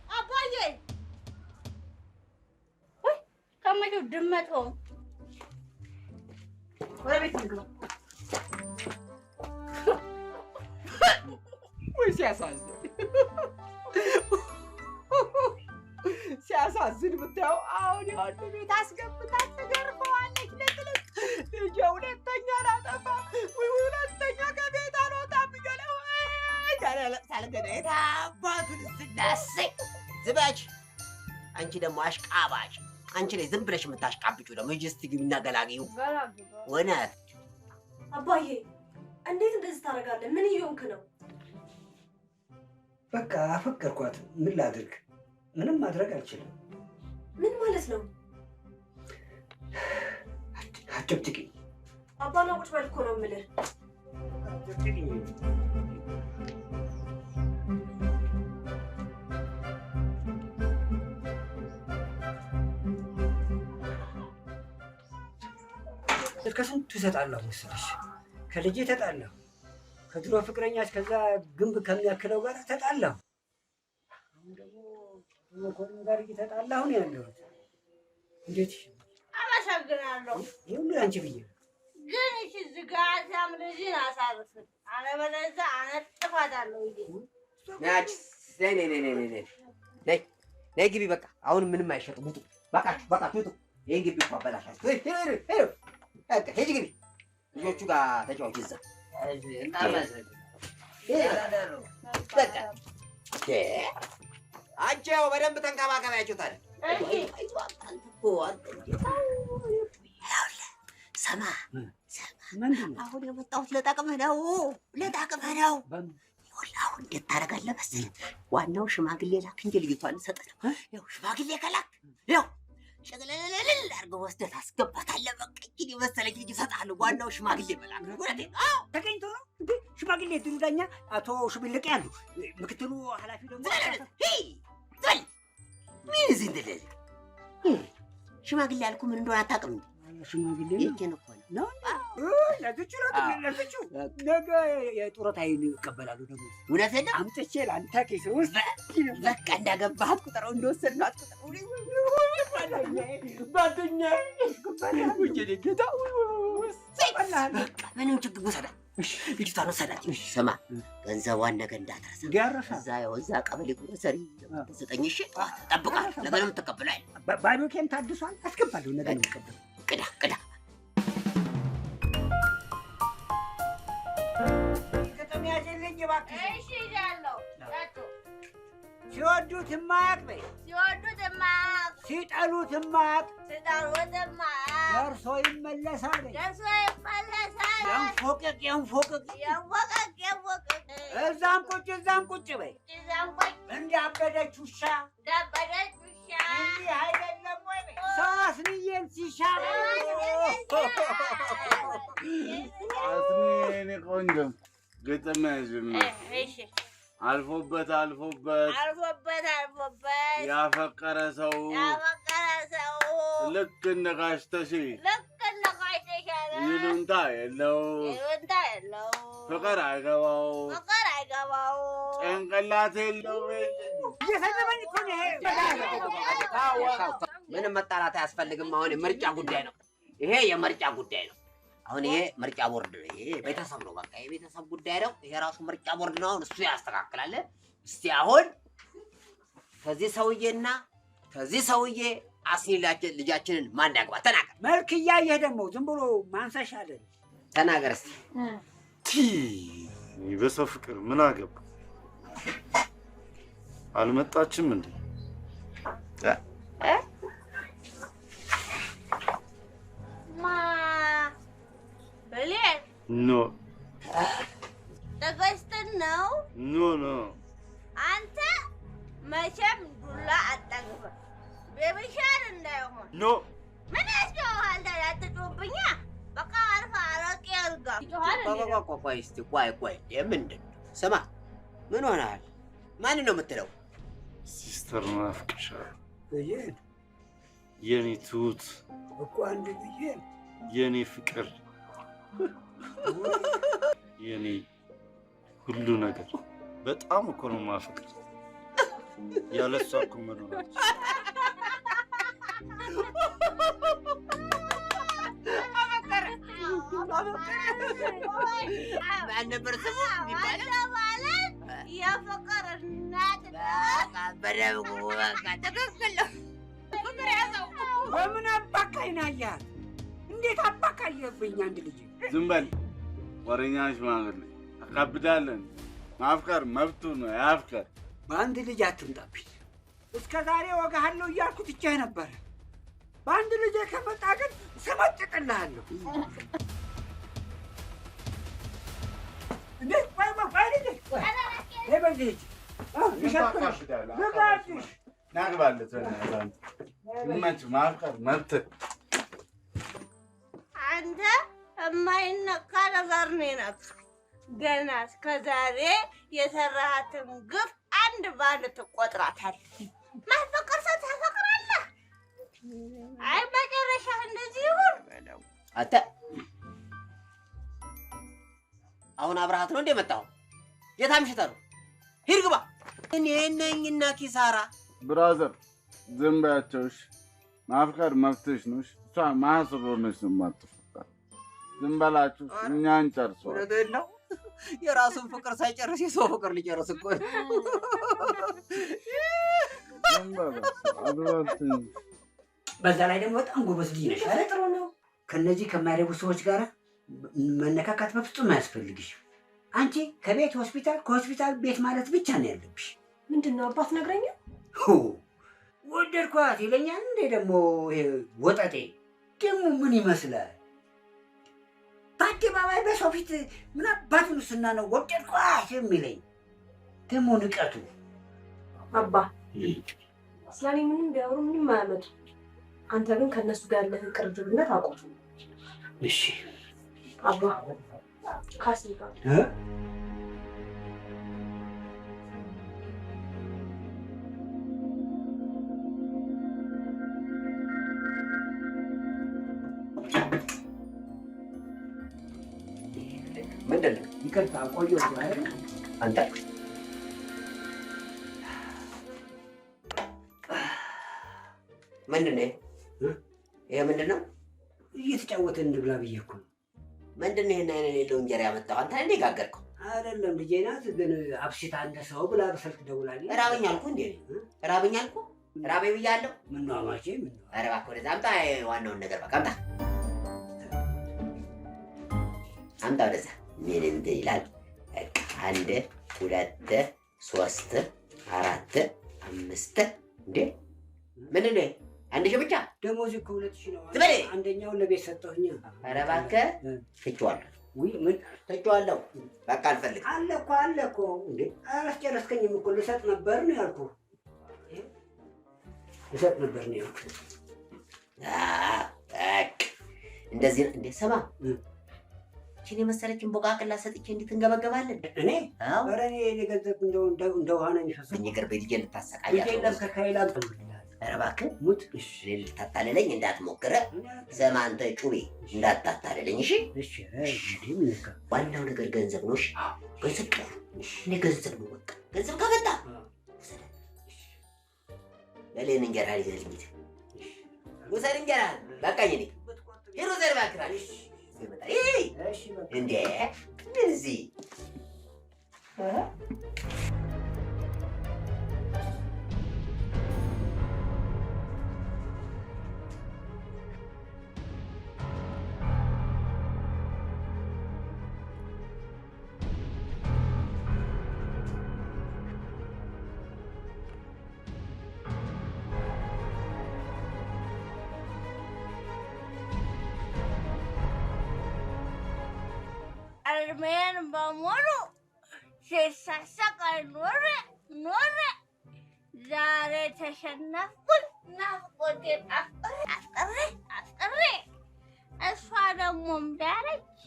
አባዬ ወይ ከመቼው ድመት ሆንክ? ወደ ቤት እንግባ። ወይ ሲያሳዝን ሲያሳዝን ብታየው አሁን ያንዱ ቤት አስገብታ ትገርፈዋለች። ለጥልቅ ልጄ ሁለተኛ ላጠፋ ወይ ሁለተኛ ከቤት አልወጣም እያለ ገና ለቅሳል። ገና የታባቱን ስናስቅ ዝባች። አንቺ ደግሞ አሽቃባጭ፣ አንቺ ላይ ዝም ብለሽ የምታሽቃብጪው ደግሞ ሂጂ እስኪ ግቢና ገላግዪው። እውነት አባዬ እንዴት እንደዚህ ታደርጋለህ? ምን እየሆንክ ነው? በቃ አፈቀርኳት። ምን ላድርግ? ምንም ማድረግ አልችልም። ምን ማለት ነው? አትጨቅጭቂኝ። አባና ቁጭ በል እኮ ነው የምልህ። አትጨቅጭቂኝ። ከስንቱ ተጣላሁ መሰለሽ። ከልጄ ተጣላሁ፣ ከድሮ ፍቅረኛ እስከዛ ግንብ ከሚያክለው ጋር ተጣላሁ። አሁን ደግሞ መኮንን ጋር እየተጣላሁ ነው ያለሁት። እንዴት አመሰግናለሁ። ይህ ሁሉ አንቺ ብዬ ግን እሺ ዝጋታም ልጅን አሳርፍን፣ አለበለዚያ አነጥፋታለሁ። ናች ነይ ነይ ነይ ነይ ነይ ነይ ግቢ። በቃ አሁን ምንም አይሸጥም። ውጡ፣ በቃችሁ በቃችሁ፣ ውጡ። ይሄን ግቢ እኮ አበላሻችሁ። ሂጂ ግቢ፣ ልጆቹ ጋር ተጫወች እዛ። አንቺ ያው በደንብ ተንከባከቢያቸው ታዲያ። ሰማ አሁን የመጣሁት ለጠቅምህ ነው፣ ለጠቅምህ ነው። አሁን እንዴት ታደርጋለህ መሰለህ? ዋናው ሽማግሌ ላክ እንጂ ልጅቷን ልሰጥህ ነው። ያው ሽማግሌ ከላክ ያው ሸገለለለል አድርገህ ወስደህ ታስገባታለህ። በቃ እንግዲህ መሰለኝ ልጅ እሰጥሃለሁ። ዋናው ሽማግሌ መላክ ነው። ተገኝቶ ነው እንዴ? ሽማግሌ ድሩ ዳኛ አቶ ሽብልቅ ያሉ፣ ምክትሉ ኃላፊ ደግሞ ዘል ምን እዚህ እንደሌለ ሽማግሌ ያልኩህ ምን እንደሆነ አታውቅም እንዴ? ሽማግሌ ይሄን እኮ ነው ለትቹ ነገ የጡረታዬን ይቀበላሉ። ደግሞ እውነትህን ነው። አምጥቼ ለአንተ ኪስ ውስጥ በቃ እንዳገባሃት ቁጠረው፣ እንደወሰድናት ቁጠረው። ምንም ችግር ውሰዳት፣ ልጅቷን ውሰዳት። ስማ ገንዘቧን ነገ እንዳትረሳ። እዛ ያው እዛ ቀበሌ ግሮሰሪ ዘጠኝ ሺህ ጠብቃት። ነገ ነው የምትቀበለው። ባዶኬን ታድሷል፣ አስገባለሁ። ነገ ነው የምትቀበለው። ቅዳ ቅዳ ከተማ ያዘልኝ እባክህ። እሺ እሄዳለሁ። ሲወዱት የማያውቅ በይ፣ ሲወዱት የማያውቅ ሲጠሉት የማያውቅ ሲጠሉት የማያውቅ ደርሶ ይመለሳል። ደርሶ ይመለሳል። የንፎቅቅ የንፎቅቅ የንፎቅቅ የንፎቅቅ እዛም ቁጭ በይ፣ እዛም ቁጭ እንዳበደች ውሻ እንዳበደች ውሻ። እንዲህ አይደለም ወይ ሰው አስንዬን ሲሻ አስኒ የኔ ቆንጆ ግጥም ያዥልኝ። እሺ አልፎበት ያፈቀረ ሰው ልክ እንደ ጋሽ ተሺ ይሉንታ የለው ፍቅር አይገባው ጭንቅላት የለው። እየሰደበኝ እኮ ነው ይሄ። ምንም መጣላት አያስፈልግም። አሁን የምርጫ ጉዳይ ነው። ይሄ የምርጫ ጉዳይ ነው። አሁን ይሄ ምርጫ ቦርድ ነው። ይሄ ቤተሰብ ነው። በቃ የቤተሰብ ጉዳይ ነው። ይሄ ራሱ ምርጫ ቦርድ ነው። አሁን እሱ ያስተካክላል። እስቲ አሁን ከዚህ ሰውዬና ከዚህ ሰውዬ አስኒ ልጃችንን ማን ያግባ? ተናገር። መልክ እያየህ ደግሞ ዝም ብሎ ማንሳሽ አይደል? ተናገር እስቲ። በሰው ፍቅር ምን አገባ? አልመጣችም እንዴ? ኖ ተገዝተን ነው። ኖ አንተ መቼም ዱላ አጠግበህ ቤቢሻል እንዳይሆን ኖ ምን ያስጨዋል? አትጮህብኛ። በቃ አርፋ አረቄ አድርጋ ቆይ እስቲ ቆይ ምንድን ነው? ስማ ምን ሆነሃል? ማንን ነው የምትለው? ሲስተር ናፍቅሻለሁ። ብዬሽ የኔ ትሁት እኮ አንድ ብዬሽ የኔ ፍቅር የኔ ሁሉ ነገር በጣም እኮ ነው የማፈቅር። ያለሷ እኮ መኖር ማን ነበር ስሙ የሚባለው? የፍቅር እናት በደምብ በቃ ትክክል ነው። ፍቅር ያዘው። በምን አባካኝ ናያል? እንዴት አባካየብኝ አንድ ልጅ? ዝም በል ወሬኛ ሽማግሌ። አካብዳለን። ማፍቀር መብቱ ነው። ያፍቀር። በአንድ ልጅ አትምጣብኝ። እስከ ዛሬ ወጋሃለሁ እያልኩ ትቼህ ነበረ። በአንድ ልጅ ከመጣ ግን ሰመጥቅልሃለሁ። እንዴ ቆይ በልጅ ናግባለት መች ማፍቀር መብት አንተ የማይነካ ነገር ነው የነካ። ገና እስከ ዛሬ የሰራሃትን ግፍ አንድ ባንድ ትቆጥራታለህ። ማፈቀር ሰው ታፈቅራለህ። አይ መጨረሻ እንደዚህ ይሁን። አንተ አሁን አብረሃት ነው እንደመጣው? የት አምሽተህ ነው? ሂድ ግባ። እኔ ነኝና ኪሳራ። ብራዘር ዝም በያቸው እሺ። ማፍቀር መብትሽ ነው። እሷ ማስሮነሽ ነው የማትፈቀር። ዝም በላችሁ እኛን ጨርሷል። እውነትህን ነው። የራሱን ፍቅር ሳይጨርስ የሰው ፍቅር ሊጨርስ እኮ ነው። በዛ ላይ ደግሞ በጣም ጎበዝ ልጅ ነሽ አይደል? ጥሩ ነው። ከነዚህ ከማይረቡ ሰዎች ጋር መነካካት በፍጹም አያስፈልግሽ። አንቺ ከቤት ሆስፒታል፣ ከሆስፒታል ቤት ማለት ብቻ ነው ያለብሽ። ምንድን ነው አባት ነግረኛ? ወደድኳት ይለኛል እንዴ ደግሞ ይሄ ወጠጤ ደግሞ ምን ይመስላል? በአደባባይ በሰው ፊት ምን አባቱ ንስና ነው ወደድኳት የሚለኝ? ደግሞ ንቀቱ። አባ ስለኔ ምንም ቢያወሩ ምንም አያመጡ። አንተ ግን ከነሱ ጋር ያለህን ቅርርብነት አቆም። እሺ አባ ካሲ ጋር ምንድን ነው? ይቅርታ ቆየሁ አይደል? አንተ ምንድን ነው ይሄ? ምንድን ነው? እየተጫወትን እንብላ ብዬ እኮ ነው። ምንድን ነው ይሄን አይነት የሌለው እንጀራ ያመጣው? አንተ እንዴ ጋገርከው? አይደለም ልጄ ናት፣ ግን አብሽታ እንደ ሰው ብላ በስልክ ደውላለች። ራበኝ አልኩ እንዴ? ራበኝ አልኩ? ራበኝ ብያለሁ። ምነው አማቼ? ምነው? ኧረ እባክህ ወደዛ አምጣ። ዋናውን ነገር በቃ አምጣ፣ አምጣ ወደዛ። ምን እንትን ይላል? አንድ ሁለት ሶስት አራት አምስት እንዴ ምንድን ነው? አንድ ሺህ ብቻ ደሞዝ እኮ 2000 ነው። ዝም በል። አንደኛውን ለቤት ሰጠሁኝ። ኧረ እባክህ ትቼዋለሁ። ውይ ምን ትቼዋለሁ? በቃ አልፈልግም። አለ እኮ እንዴ አላስጨረስከኝም እኮ። ልሰጥ ነበር ነው ያልኩህ። ልሰጥ ነበር ነው ያልኩህ። እንደዚህ እንዴ ሰማ እቺን የመሰለችን ቦቃቅላ ሰጥቼ እንዴት እንገበገባለን? እኔ ኧረ እኔ ገንዘብ እንደ ውሃ ነው የሚፈሰው። በየገር ቤት ልጄን ልታሰቃያት ነው። ልጄን ከካይላ ኧረ እባክህ ሙት። ልታታልለኝ እንዳትሞክረ። ስማ አንተ ጩቤ እንዳታታልለኝ እሺ? ዋናው ነገር ገንዘብ ነው። እሺ ገንዘብ ጥሩ። እኔ ገንዘብ ነው በቃ። ገንዘብ ከመጣ በሌን እንጀራ ይዘልኝ ውሰድ። እንጀራ በቃኝ። እኔ ሂድ ውሰድ እባክህ። እንዴ እንደዚህ እድሜን በሙሉ ሲሳሳቅ ኖረ ዛሬ ተሸነፍኩኝ። ናፍቆቴን አስቀሬ እሷ ደግሞ እምቢ አለች።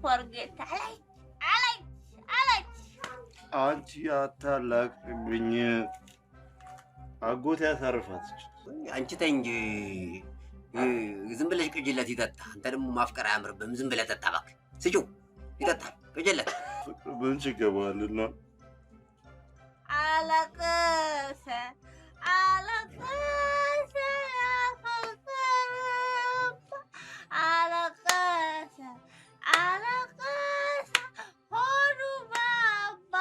ፎርጌት አለች። አንቺ አታላቅብኝ። አጎቴ ያሳርፋት። አንቺ ተይ እንጂ ዝም ብለሽ ቅጅለት ይጠጣ። አንተ ደግሞ ማፍቀር አያምርብህም። ዝም ብለህ ጠጣ እባክህ። ስጪው ይጠጣል። ቅጅለት ምን ይገባልና? አለቀሰ አለቀሰ አለቀሰ አለቀሰ ሆዱ ባባ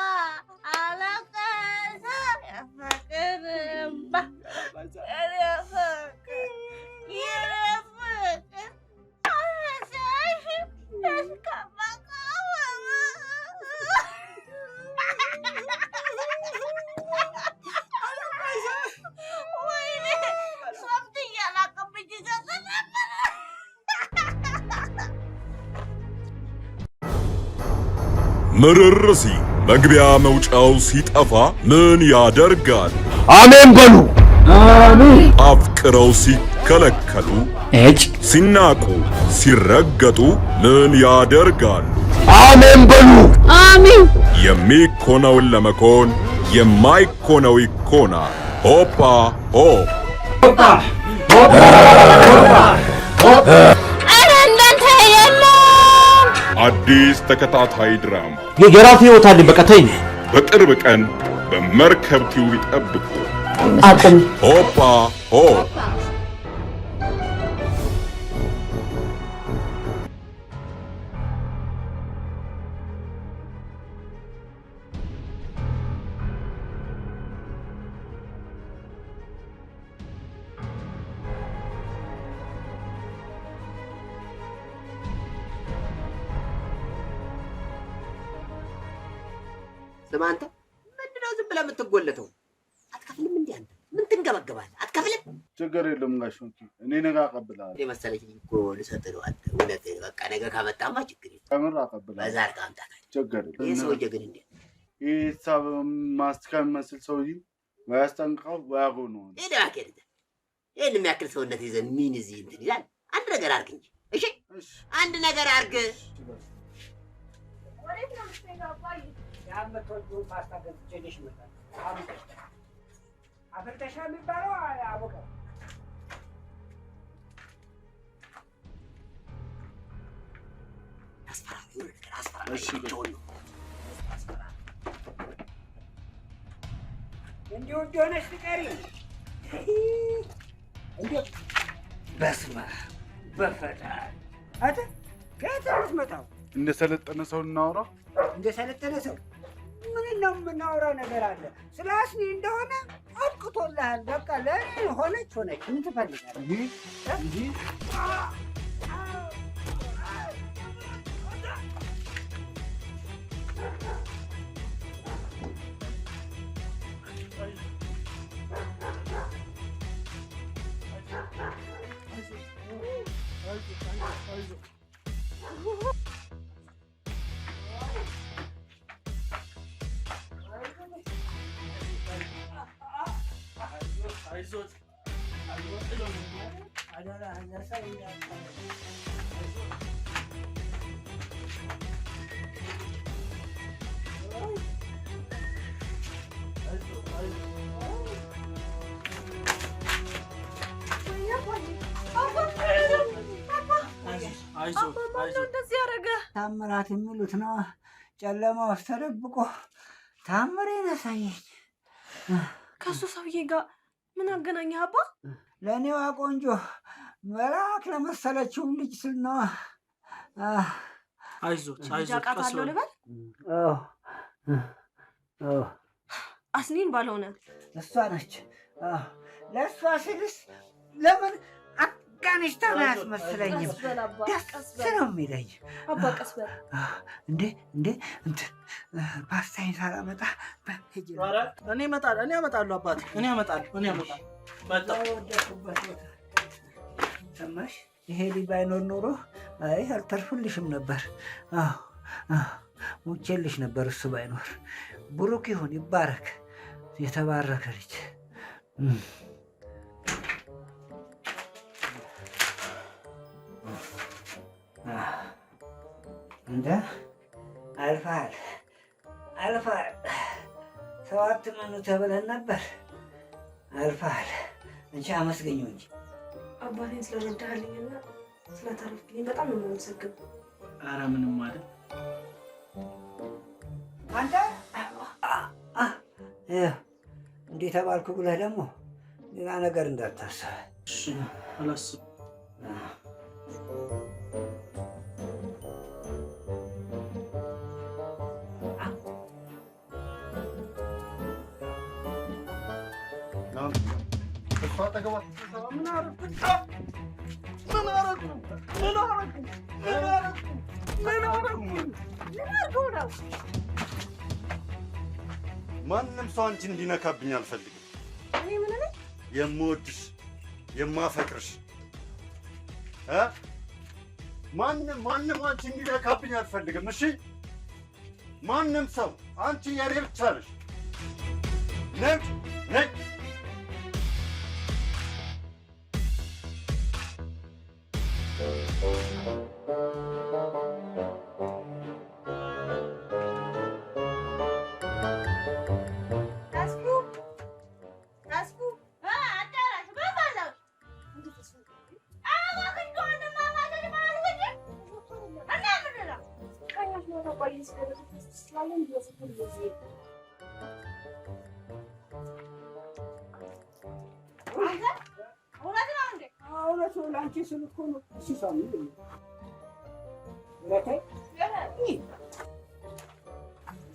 አለቀሰ የፍቅር እምባ ምርር ሲል መግቢያ መውጫው ሲጠፋ ምን ያደርጋል? አሜን በሉ። አሜን። አፍቅረው ሲከለከሉ ሲናቁ ሲረገጡ ምን ያደርጋሉ? አሜን በሉ። አሜን። የሚኮነውን ለመኮን የማይኮነው ይኮናል። ሆፓ ሆፕ ሆፓ ሆፓ ሆፓ። ኧረ እንዳንተ የለም። አዲስ ተከታታይ ድራማ የራሴ ህይወት አለኝ። በቃ ተይኝ። በቅርብ ቀን በመርከብ ቲዩብ ይጠብቁ። አቁም። ሆፓ ሆፕ ስማ አንተ ምንድነው ዝም ብለህ የምትጎለተው? አትከፍልም እንዴ አንተ? ምን ትንገበገባለህ? አትከፍልም? ችግር የለም ጋሽ እኔ ነገ አቀብልሃለሁ። እኔ መሰለኝ እኮ ልሰጥህ ነው አንተ። እውነት በቃ ነገ ካመጣማ ችግር የለም። ከምር አቀብልሃለሁ። በዛ አድርገህ አምጣት። ችግር የለም። ይህ ሰውዬ ግን እንዴት ይህ ሂሳብ ማስቲካ የሚመስል ሰውዬ ወይ አስጠንቅቀው ወይ አጎነው። ሄደህ እባክህ ይህን የሚያክል ሰውነት ይዘህ ምን እዚህ እንትን ይላል? አንድ ነገር አድርግ እንጂ እሺ፣ አንድ ነገር አድርግ። ወዴት ነው የምትሄጂው? የምትወጂውን ፓስታ ገዝቼልሽ እመጣለሁ። አፍልተሻ የሚባለው አቦካ እንዲሁ እንደሆነች ትቀሪ። እንዴት በስመ አብ በፈጣሪ አንተ ከየት ነው የምትመጣው? እንደ ሰለጠነ ሰው እናውራ። እንደ ሰለጠነ ሰው ምን ነው የምናወራው ነገር አለ? ስለ አስኒ እንደሆነ አብቅቶልሃል። በቃ ለእኔ ሆነች። ምን ትፈልጋለህ? እንደዚህ ያደረገ ታምራት የሚሉት ነው። ጨለማ ውስጥ ተደብቆ ታምሬን አሳየኝ። ከሱ ሰውዬ ጋር ምን አገናኘህ አባ? ለእኔዋ ቆንጆ መልአክ ለመሰለችው ልጅ ስል ነዋ። አይዞት አውቃታለሁ ልበል? አስኒን ባልሆነ እሷ ነች። ለእሷ ስልስ ለምን አፍጋኒስታን አያስመስለኝም። ደስ ነው የሚለኝ። አባ ቀስ በል እንዴ እንትን ፓስታዬን ሳላመጣ እኔ አመጣለሁ አባቴ። እኔ አመጣለሁ ሰማሽ? ይሄ ልጅ ባይኖር ኖሮ አይ አልተርፍልሽም ነበር። ሞቼልሽ ነበር እሱ ባይኖር። ብሩክ ይሁን ይባረክ፣ የተባረከ ልጅ። እንደ አልፋል ሰው አትመኑ ተብለን ነበር። አልፋል። አንቺ አመስገኙ እንጂ አባቴን ስለረዳህልኝና ስለተረፍክልኝ በጣም ነው የማመሰግነው። ኧረ ምንም አይደል። አንተ እንዴ ተባልኩ ብለህ ደግሞ ሌላ ነገር እንዳታስብ። እሺ አላስብም። ማንም ሰው አንቺ እንዲነካብኝ አልፈልግም። የምወድሽ የማፈቅርሽ ማንም አንቺ እንዲነካብኝ አልፈልግም። እሺ ማንም ሰው አንቺ የኔ ብቻ ነሽ። ነይ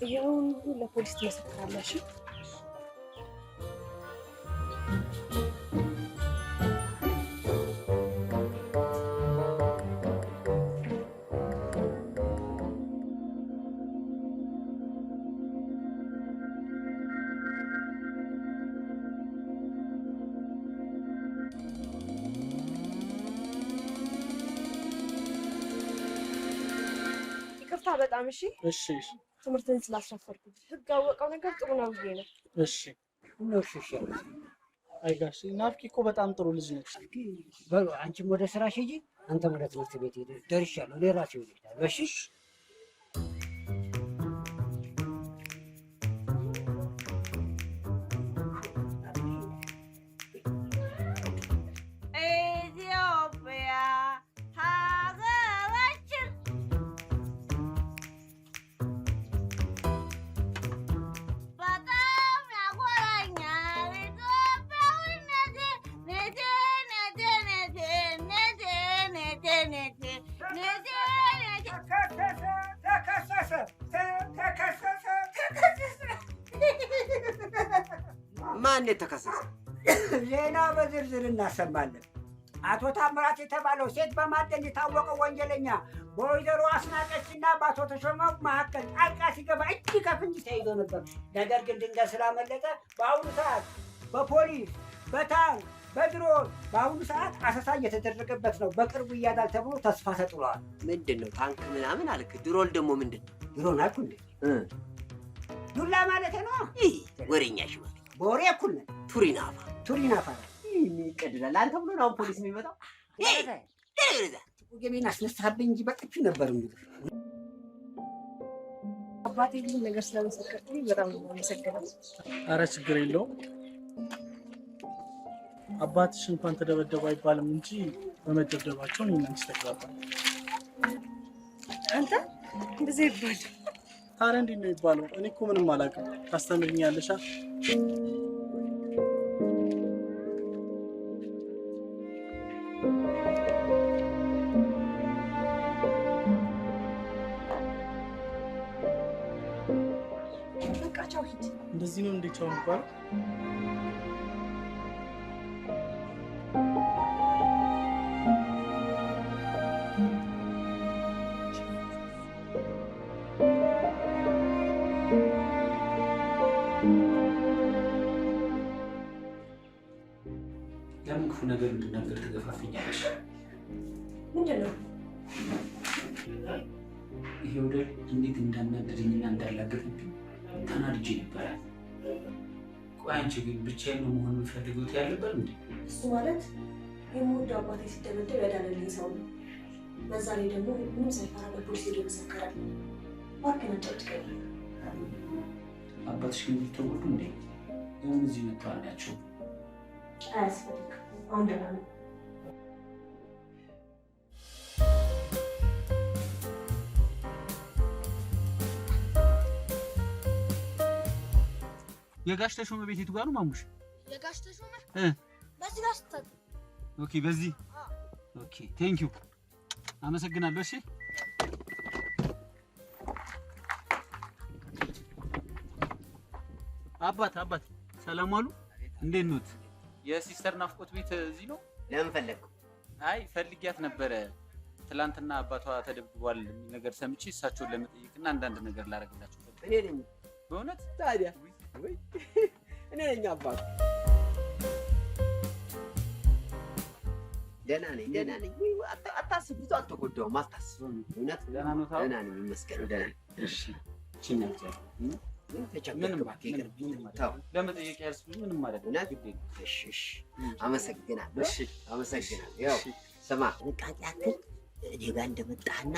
ይኸውን ለፖሊስ ትመሰክራለሽ? ይቅርታ በጣም እሺ። እሺ ትምህርትን ስላስረፈርኩ ህግ ያወቀው ነገር ጥሩ ነው ብዬ ነው። እሺ አይ ጋሽ ናፍቂ እኮ በጣም ጥሩ ልጅ ነች። በሉ አንቺም ወደ ስራሽ ሂጂ፣ አንተም ወደ ትምህርት ቤት ሂድ። ደርሻለሁ። እኔ ራሴ እሄዳለሁ። እሺ ማን የተከሰሰ? ዜና በዝርዝር እናሰማለን። አቶ ታምራት የተባለው ሴት በማደን የታወቀው ወንጀለኛ በወይዘሮ አስናቀችና በአቶ ተሾመ መካከል ጣልቃ ሲገባ እጅ ከፍንጅ ተይዞ ነበር። ነገር ግን ድንገት ስላመለጠ በአሁኑ ሰዓት በፖሊስ በታንክ በድሮን በአሁኑ ሰዓት አሰሳ እየተደረገበት ነው። በቅርቡ እያዳል ተብሎ ተስፋ ተጥሏል። ምንድን ነው ታንክ ምናምን አልክ? ድሮል ደግሞ ምንድን ነው? ድሮን አልኩ እንዴ? ዱላ ማለት ነው። ወሬኛ ሽማል በወሬ እኩል ነን። ቱሪናፋ የሚቀድላል። አንተ ብሎ ነው ፖሊስ የሚመጣው? ገቤን አስነሳብኝ እንጂ በጥፊ ነበር እንግዲህ። አባቴ ግን ነገር ስለመሰከርኩኝ በጣም ነው የማመሰግነው። ኧረ ችግር የለውም። አባትሽ እንኳን ተደበደቡ አይባልም እንጂ በመደብደባቸው እኔና አንቺ ተግባባን። አንተ እንደዚህ ይባል? ታዲያ እንዴት ነው የሚባለው? እኔ እኮ ምንም አላውቅም። ታስተምሪኛለሽ? በቃ ቻው ሂድ። እንደዚህ ነው እንዴ ቻው የሚባለው? ለምን ክፉ ነገር እንድናገር ትገፋፍኛለሽ? ምንድን ነው? ይሄ ወደል እንዴት እንዳናደደኝና እንዳላገጥብኝ ተናድጄ ነበረ። ቆይ አንቺ ግን ብቻዬን ነው መሆን የምፈልገው ያለበት እንዴ? እሱ ማለት የምወደው አባቴ ሲደበደብ ያዳነልኝ ሰው ነው። በዛ ላይ ደግሞ ምንም ሳይፈራ በፖሊስ ሄዶ መሰከራል። እባክህን አጨቅጭቀኝ። አባትሽ ግን ብትወዱ እንዴ? ለምን እዚህ መጥተው አላቸው? አያስፈልግም። አሁን ደህና ነው። የጋሽ ተሾመ ቤት የቱ ጋር ነው ማሙሽ? የጋሽ ተሾመ በዚህ ጋር ስትል። ኦኬ በዚህ ኦኬ ቴንክ ዩ አመሰግናለሁ። እሺ አባት ሰላም ዋሉ። እንዴት ኖት? የሲስተር ናፍቆት ቤት እዚህ ነው? ለምን ፈለግኩ? አይ ፈልጊያት ነበረ። ትላንትና አባቷ ተደብድቧል የሚል ነገር ሰምቼ እሳቸውን ለመጠየቅና አንዳንድ ነገር ላደርግላቸው ፈልጌ። እኔ ነኝ። በእውነት? ታዲያ ወይ እኔ ነኝ አባቱ። ደህና ነኝ። አታስብ፣ ብዙ አልተጎዳሁም። አታስብ። እውነት ደህና ነው? ደህና ነኝ ይመስገን። ደህና ነኝ። እሺ ለመጠየቅ ያልስ ምንም ማለት ነው። አመሰግናለሁ። ያው ስማ፣ ጥንቃቄ አድርግ። እኔ ጋር እንደመጣህና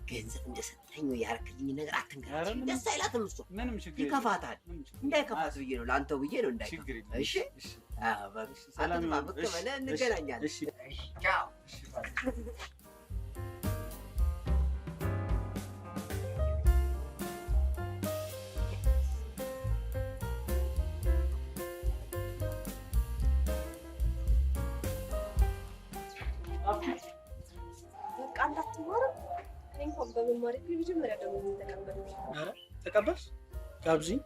ገንዘብ እንደሰጠኝ ያርክልኝ ነገር አትንገራቸው። ደስ አይላትም እሷ። ምንም ችግር ይከፋታል። እንዳይከፋት ብዬ ነው፣ ለአንተው ብዬ ነው እንዳይከፋት። እሺ አትጥፋ፣ ብቅ በለ እንገናኛለን። ቻው። ተቀበልሽ? ጋብዥኝ።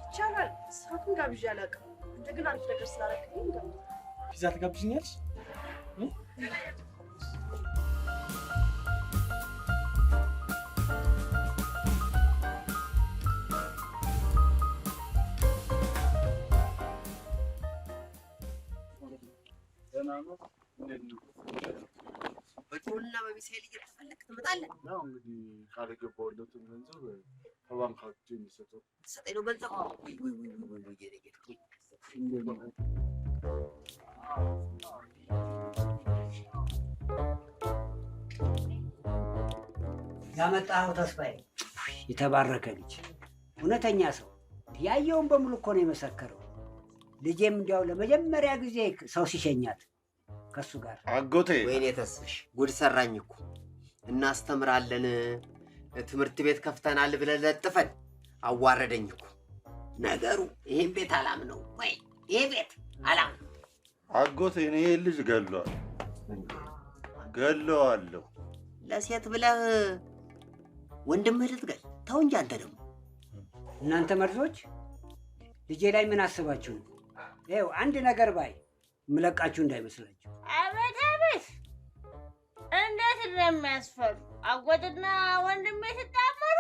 ይቻላል። ሳቱን ጋብዥ አላውቅም። አንተ ግን አሪፍ ነገር ስላደረግልኝ ፒዛ ትጋብዥኛለሽ? በድሮንና በሚሳኤል እየተፈለክ ትመጣለህ? ያው እንግዲህ ቃል የገባሁለትን ገንዘብ ከባንካችሁ የሚሰጠው ሰጠኝ ነው ገንዘብ። ያመጣኸው ተስፋዬ የተባረከ ልጅ፣ እውነተኛ ሰው፣ ያየውን በሙሉ እኮ ነው የመሰከረው። ልጄም እንዲያው ለመጀመሪያ ጊዜ ሰው ሲሸኛት ከሱ ጋር አጎቴ። ወይኔ ተስፍሽ ጉድ ሰራኝ እኮ። እናስተምራለን ትምህርት ቤት ከፍተናል ብለን ለጥፈን አዋረደኝ እኮ ነገሩ። ይሄን ቤት አላምነው ወይ ይሄ ቤት አላምነው። አጎቴ እኔ ልጅ ገለዋለሁ። ለሴት ብለህ ወንድምህ ልትገል? ተው እንጂ አንተ ደግሞ። እናንተ መርዞች ልጄ ላይ ምን አስባችሁ ነው? ይኸው አንድ ነገር ባይ ምለቃችሁ እንዳይመስላችሁ። አቤት አቤት! እንዴት እንደሚያስፈሩ! አጎትና ወንድሜ ሲጣመሩ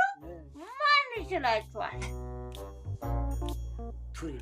ማን ይችላችኋል? ቱሪ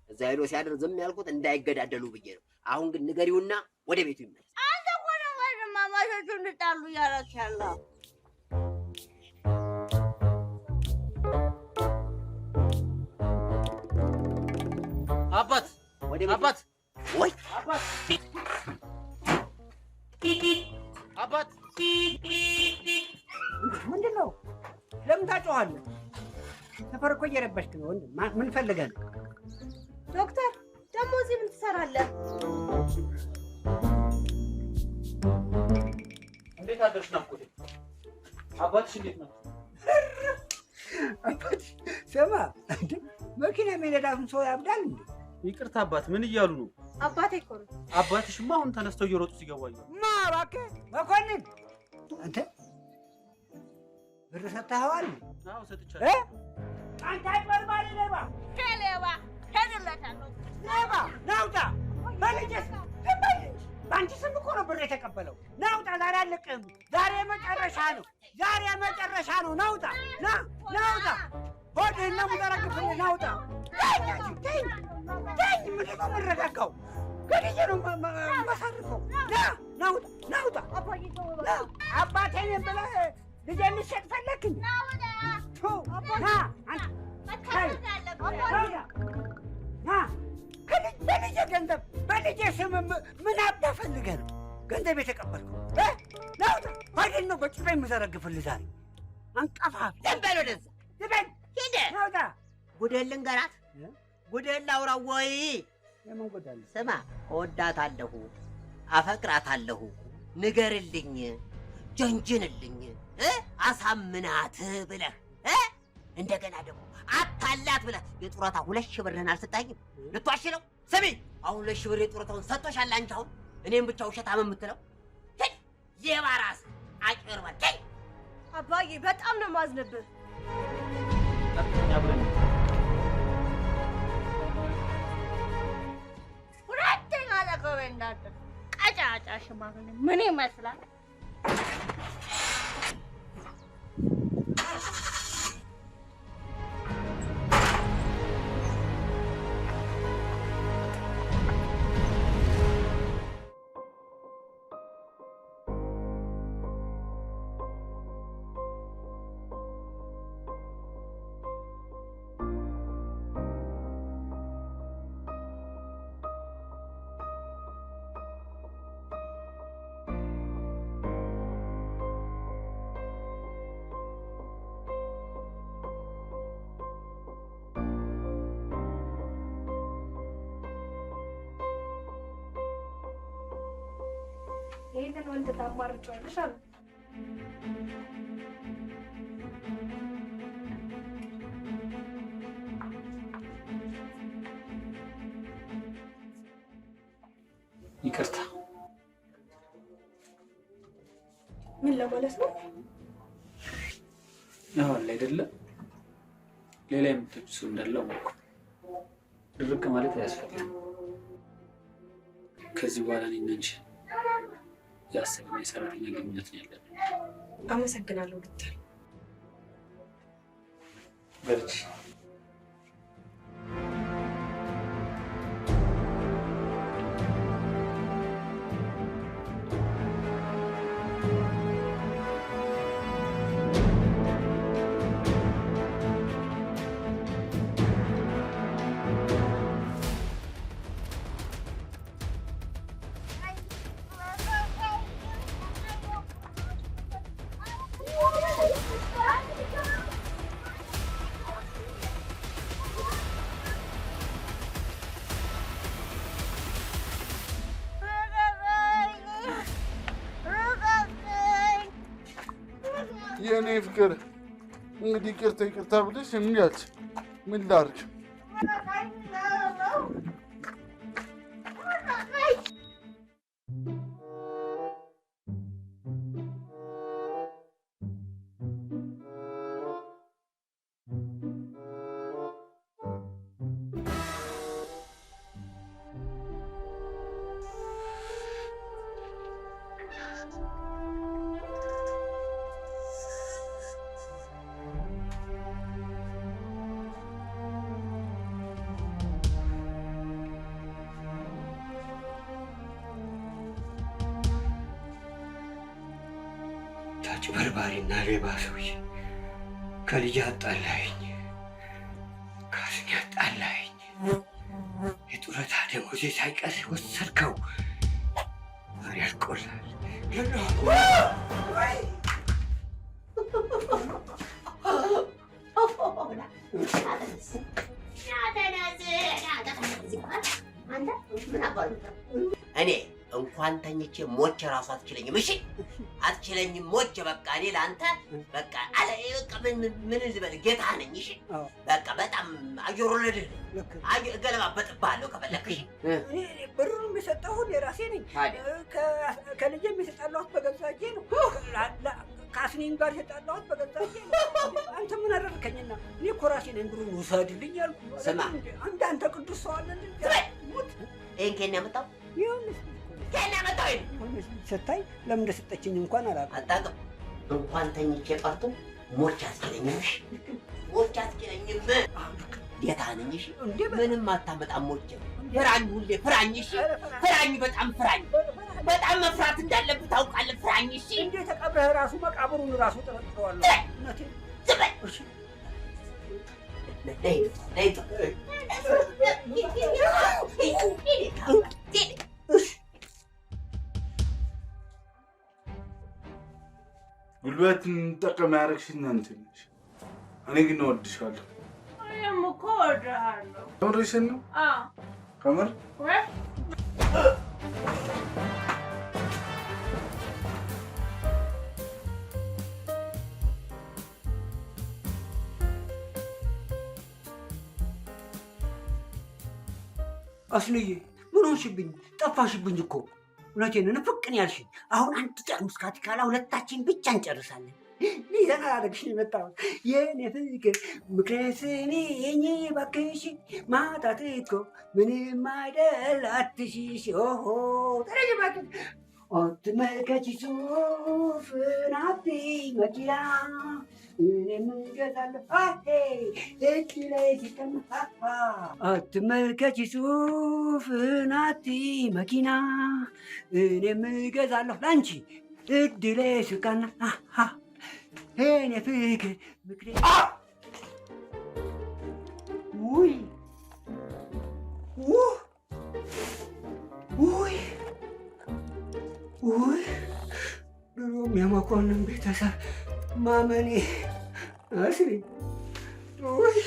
እዛ ሄዶ ሲያድር ዝም ያልኩት እንዳይገዳደሉ ብዬ ነው። አሁን ግን ንገሪውና ወደ ቤቱ ይመለስ። አንተ እኮ ነው ወንድማማቾቹ እንድጣሉ እያደረክ ያለው። አባት አባት ወይ አባት ምንድን ነው? ለምን ታጮኻለህ? ሰፈር እኮ እየረበሽክ ነው። ምን ፈልገህ ነው? ዶክተር ደግሞ እዚህ ምን ትሰራለህ? እንዴት አደርሽ ናፍቆቴ? አባትሽ እንዴት ነው? አባትሽ ስማ፣ መኪና የሚነዳውን ሰው ያብዳል እንዴ? ይቅርታ አባት፣ ምን እያሉ ነው? አባቴ እኮ ነው። አባትሽማ አሁን ተነስተው እየሮጡ ሲገባዩ። ማ እባክህ መኮንን፣ አንተ ብር ሰጥተኸዋል? አዎ ሰጥቻለሁ። አንተ አጭበርባሪ ሌባ! ሌባ ሄድለታለሁ። ሌባ ናውጣ! በልጅስ በአንቺ ስም እኮ ነው ብር የተቀበለው። ናውጣ! ዛሬ አለቅህም። ዛሬ መጨረሻ ነው። ዛሬ መጨረሻ ነው። ናውጣ! ናውጣ! ሆድህን ነው የምዘረግፍልህ። ናውጣ! ተኝ! ምንድን ነው የምንረጋጋው? ገድዬ ነው የማሳርፈው። ናውጣ! ናውጣ! አባቴን ብለህ ልጄን ልትሸጥ ፈለክ? በልጄ ገንዘብ በልጄ ስም ምን አባ ፈልገህ ነው ገንዘብ የተቀበልከው? ናውጣ! ሆድህን ነው በጭራ የምዘረግፍልህ ዛሬ። አንቀፋፍ! ዝም በል ወደዛ! ዝም በል! ሂድ! ናውጣ! ጉድህን ልንገራት? ጉድህን ላውራው ወይ? የምን ጉድ አለ? ስማ፣ እወዳታለሁ፣ አፈቅራታለሁ፣ ንገርልኝ፣ ጀንጅንልኝ፣ አሳምናት ብለህ እንደገና ደግሞ አታላት ብለህ የጡረታ 2,000 ብርህን አልሰጣኝም? ልትዋሽ ነው? ስሚ፣ አሁን 2,000 ብር የጡረታውን ሰጥቶሻል። አንቺ አሁን እኔም ብቻ ውሸታም የምትለው ሌባ ራስህ አጭበርባሪ! አባዬ በጣም ነው የማዝንብህ። ሁለተኛ ለገበ እንዳለ ቀጫጫ ሽማግሌ ምን ይመስላል? ይህንን ወንድ ታማርጫለሽ አሉ። ይቅርታ። ምን ለማለት ነው? ያው አለ አይደለ ሌላ የምትወጪ ሰው እንዳለ አወኩ። ድርቅ ማለት አያስፈልግም። ከዚህ በኋላ እኔና አንቺ ያሰብነው የሰራተኛ ግንኙነት ነው ያለን። አመሰግናለሁ ብታይ። በርቺ። የኔ ፍቅር እንግዲህ ይቅርታ ብለሽ ምን ያልሽ? ምን ላድርግ? አጭበርባሪና ሌባ ሰውዬ ከልጅ አጣላኸኝ፣ ከአስኒ አጣላኸኝ። የጡረታ ደሞዜ ሳይቀር ወሰድከው። ዛሬ ያልቆላል። እኔ እንኳን ተኝቼ ሞቼ ራሱ አትችለኝም። እሺ አትችለኝም። ሞቼ በቃ እኔ ለአንተ በቃ አለ በቃ ምን ልበል ጌታ ነኝ። እሺ በቃ በጣም አጆሮልህ ገለባበጥብሃለሁ ከፈለክ። እሺ እኔ ብሩን የሰጠሁት የራሴ ነኝ። ከልጄም የሰጣለሁት በገዛ እጄ ነው። ከአስኔም ጋር የሰጣለሁት በገዛ እጄ ነው። አንተ ምን አደረከኝና? እኔ እኮ ራሴ ነኝ ብሩን ውሰድልኝ ያልኩ። ስማ አንተ ቅዱስ ሰው አለልኝ። ይሄን ከእኔ ያመጣው ከእኔ ያመጣው ስታይ ለምን እንደሰጠችኝ እንኳን አታውቅም። እንኳን ተኝቼ ቀርቶ ሞቼ አትችለኝም። እሺ ሞቼ አትችለኝም። ጌታ ነኝ። እሺ ምንም አታመጣም። ሞቼ ፍራኝ፣ ሁሌ ፍራኝ። እሺ ፍራኝ፣ በጣም ፍራኝ። በጣም መፍራት እንዳለብህ ታውቃለህ። ፍራኝ። እሺ እንዴ ተቀብረህ ራሱ መቃብሩን ራሱ ጠረጥረዋለሁ። ዝም በል። እሺ ጉልበት እንጠቀም ያደረግሽኝ አንቺ ነሽ። እኔ ግን እወድሻለሁ። እኔም እኮ እወድሃለሁ። ከምርሽን ነው? ከምር አስልዬ ምን ሆንሽብኝ? ጠፋሽብኝ እኮ። እውነቴን ነው። ፍቅን ያልሽኝ። አሁን አንድ ጠርሙስ ካቲካላ ሁለታችን ብቻ እንጨርሳለን። ሊዘና አደረግሽ የመጣሁት የኔ ፍቅር ምክንያት ስሚኝ እባክሽ፣ ማጣት እኮ ምንም አይደል አትሽሽ። ኦሆ ተረጅ እባክሽ። አትመልከች ሱፍን አትይ መኪና እኔም እገዛለሁ እጅ ላይ ሲቀመጥ። አትመልከች ሱፍን አትይ መኪና እኔም እገዛለሁ ለአንቺ እጅ ላይ ሲቀና እኔ ፍቅር ምክንያት ውይ ውይ ውይ ድሮም የመኮንን ቤተሰብ ማመኔ አስሪ ውይ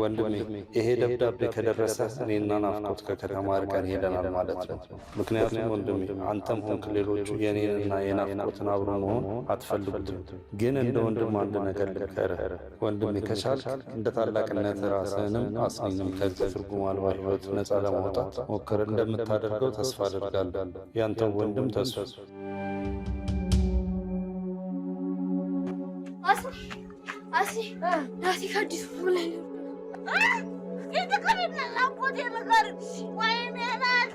ወንድሜ ይሄ ደብዳቤ ከደረሰ እኔና ናፍቆት ከከተማ ርቀን ሄደናል ማለት ነው። ምክንያቱም ወንድሜ አንተም ሆንክ ሌሎቹ የኔንና የናፍቆትን አብሮ መሆን አትፈልጉትም። ግን እንደ ወንድም አንድ ነገር ልንገርህ ወንድሜ፣ ከቻልክ እንደ ታላቅነት ራስህንም አስኒንም ከዚህ ትርጉም አልባ ህይወት ነፃ ለማውጣት ሞክር። እንደምታደርገው ተስፋ አደርጋለሁ። ያንተው ወንድም ተስፋ ናቲ ከአዲሱ ላይ የተቀረና ናፍቆት ነገር ወይኔ ናት።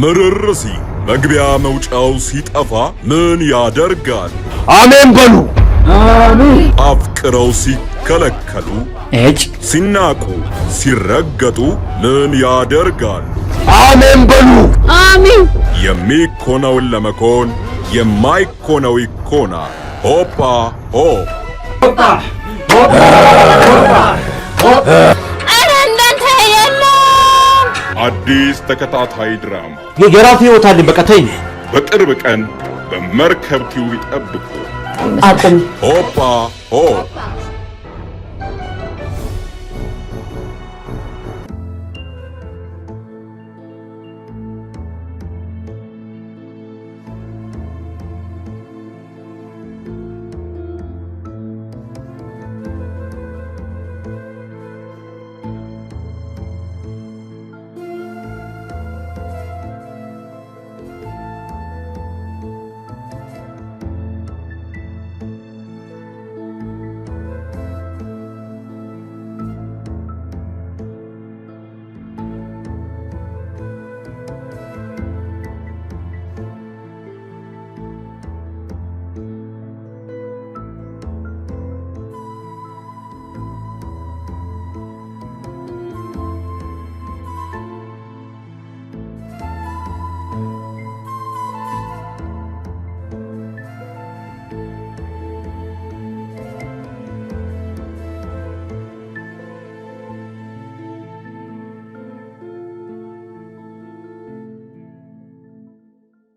ምርር ሲል መግቢያ መውጫው ሲጠፋ ምን ያደርጋል? አሜን በሉ። አሜን። አፍቅረው ሲከለከሉ፣ ሲናቁ፣ ሲረገጡ ምን ያደርጋሉ? አሜን በሉ። አሜን። የሚኮነውን ለመኮን የማይኮነው ይኮናል። ሆፓ ሆፕ ሆፓ ሆፓ። ኧረ እንዳንተ የለም። አዲስ ተከታታይ ድራማ የራሴ ህይወት አለኝ። በቃ ተይኝ። በቅርብ ቀን በመርከብ ቲዩብ ይጠብቁ። አቁም። ሆፓ ሆፕ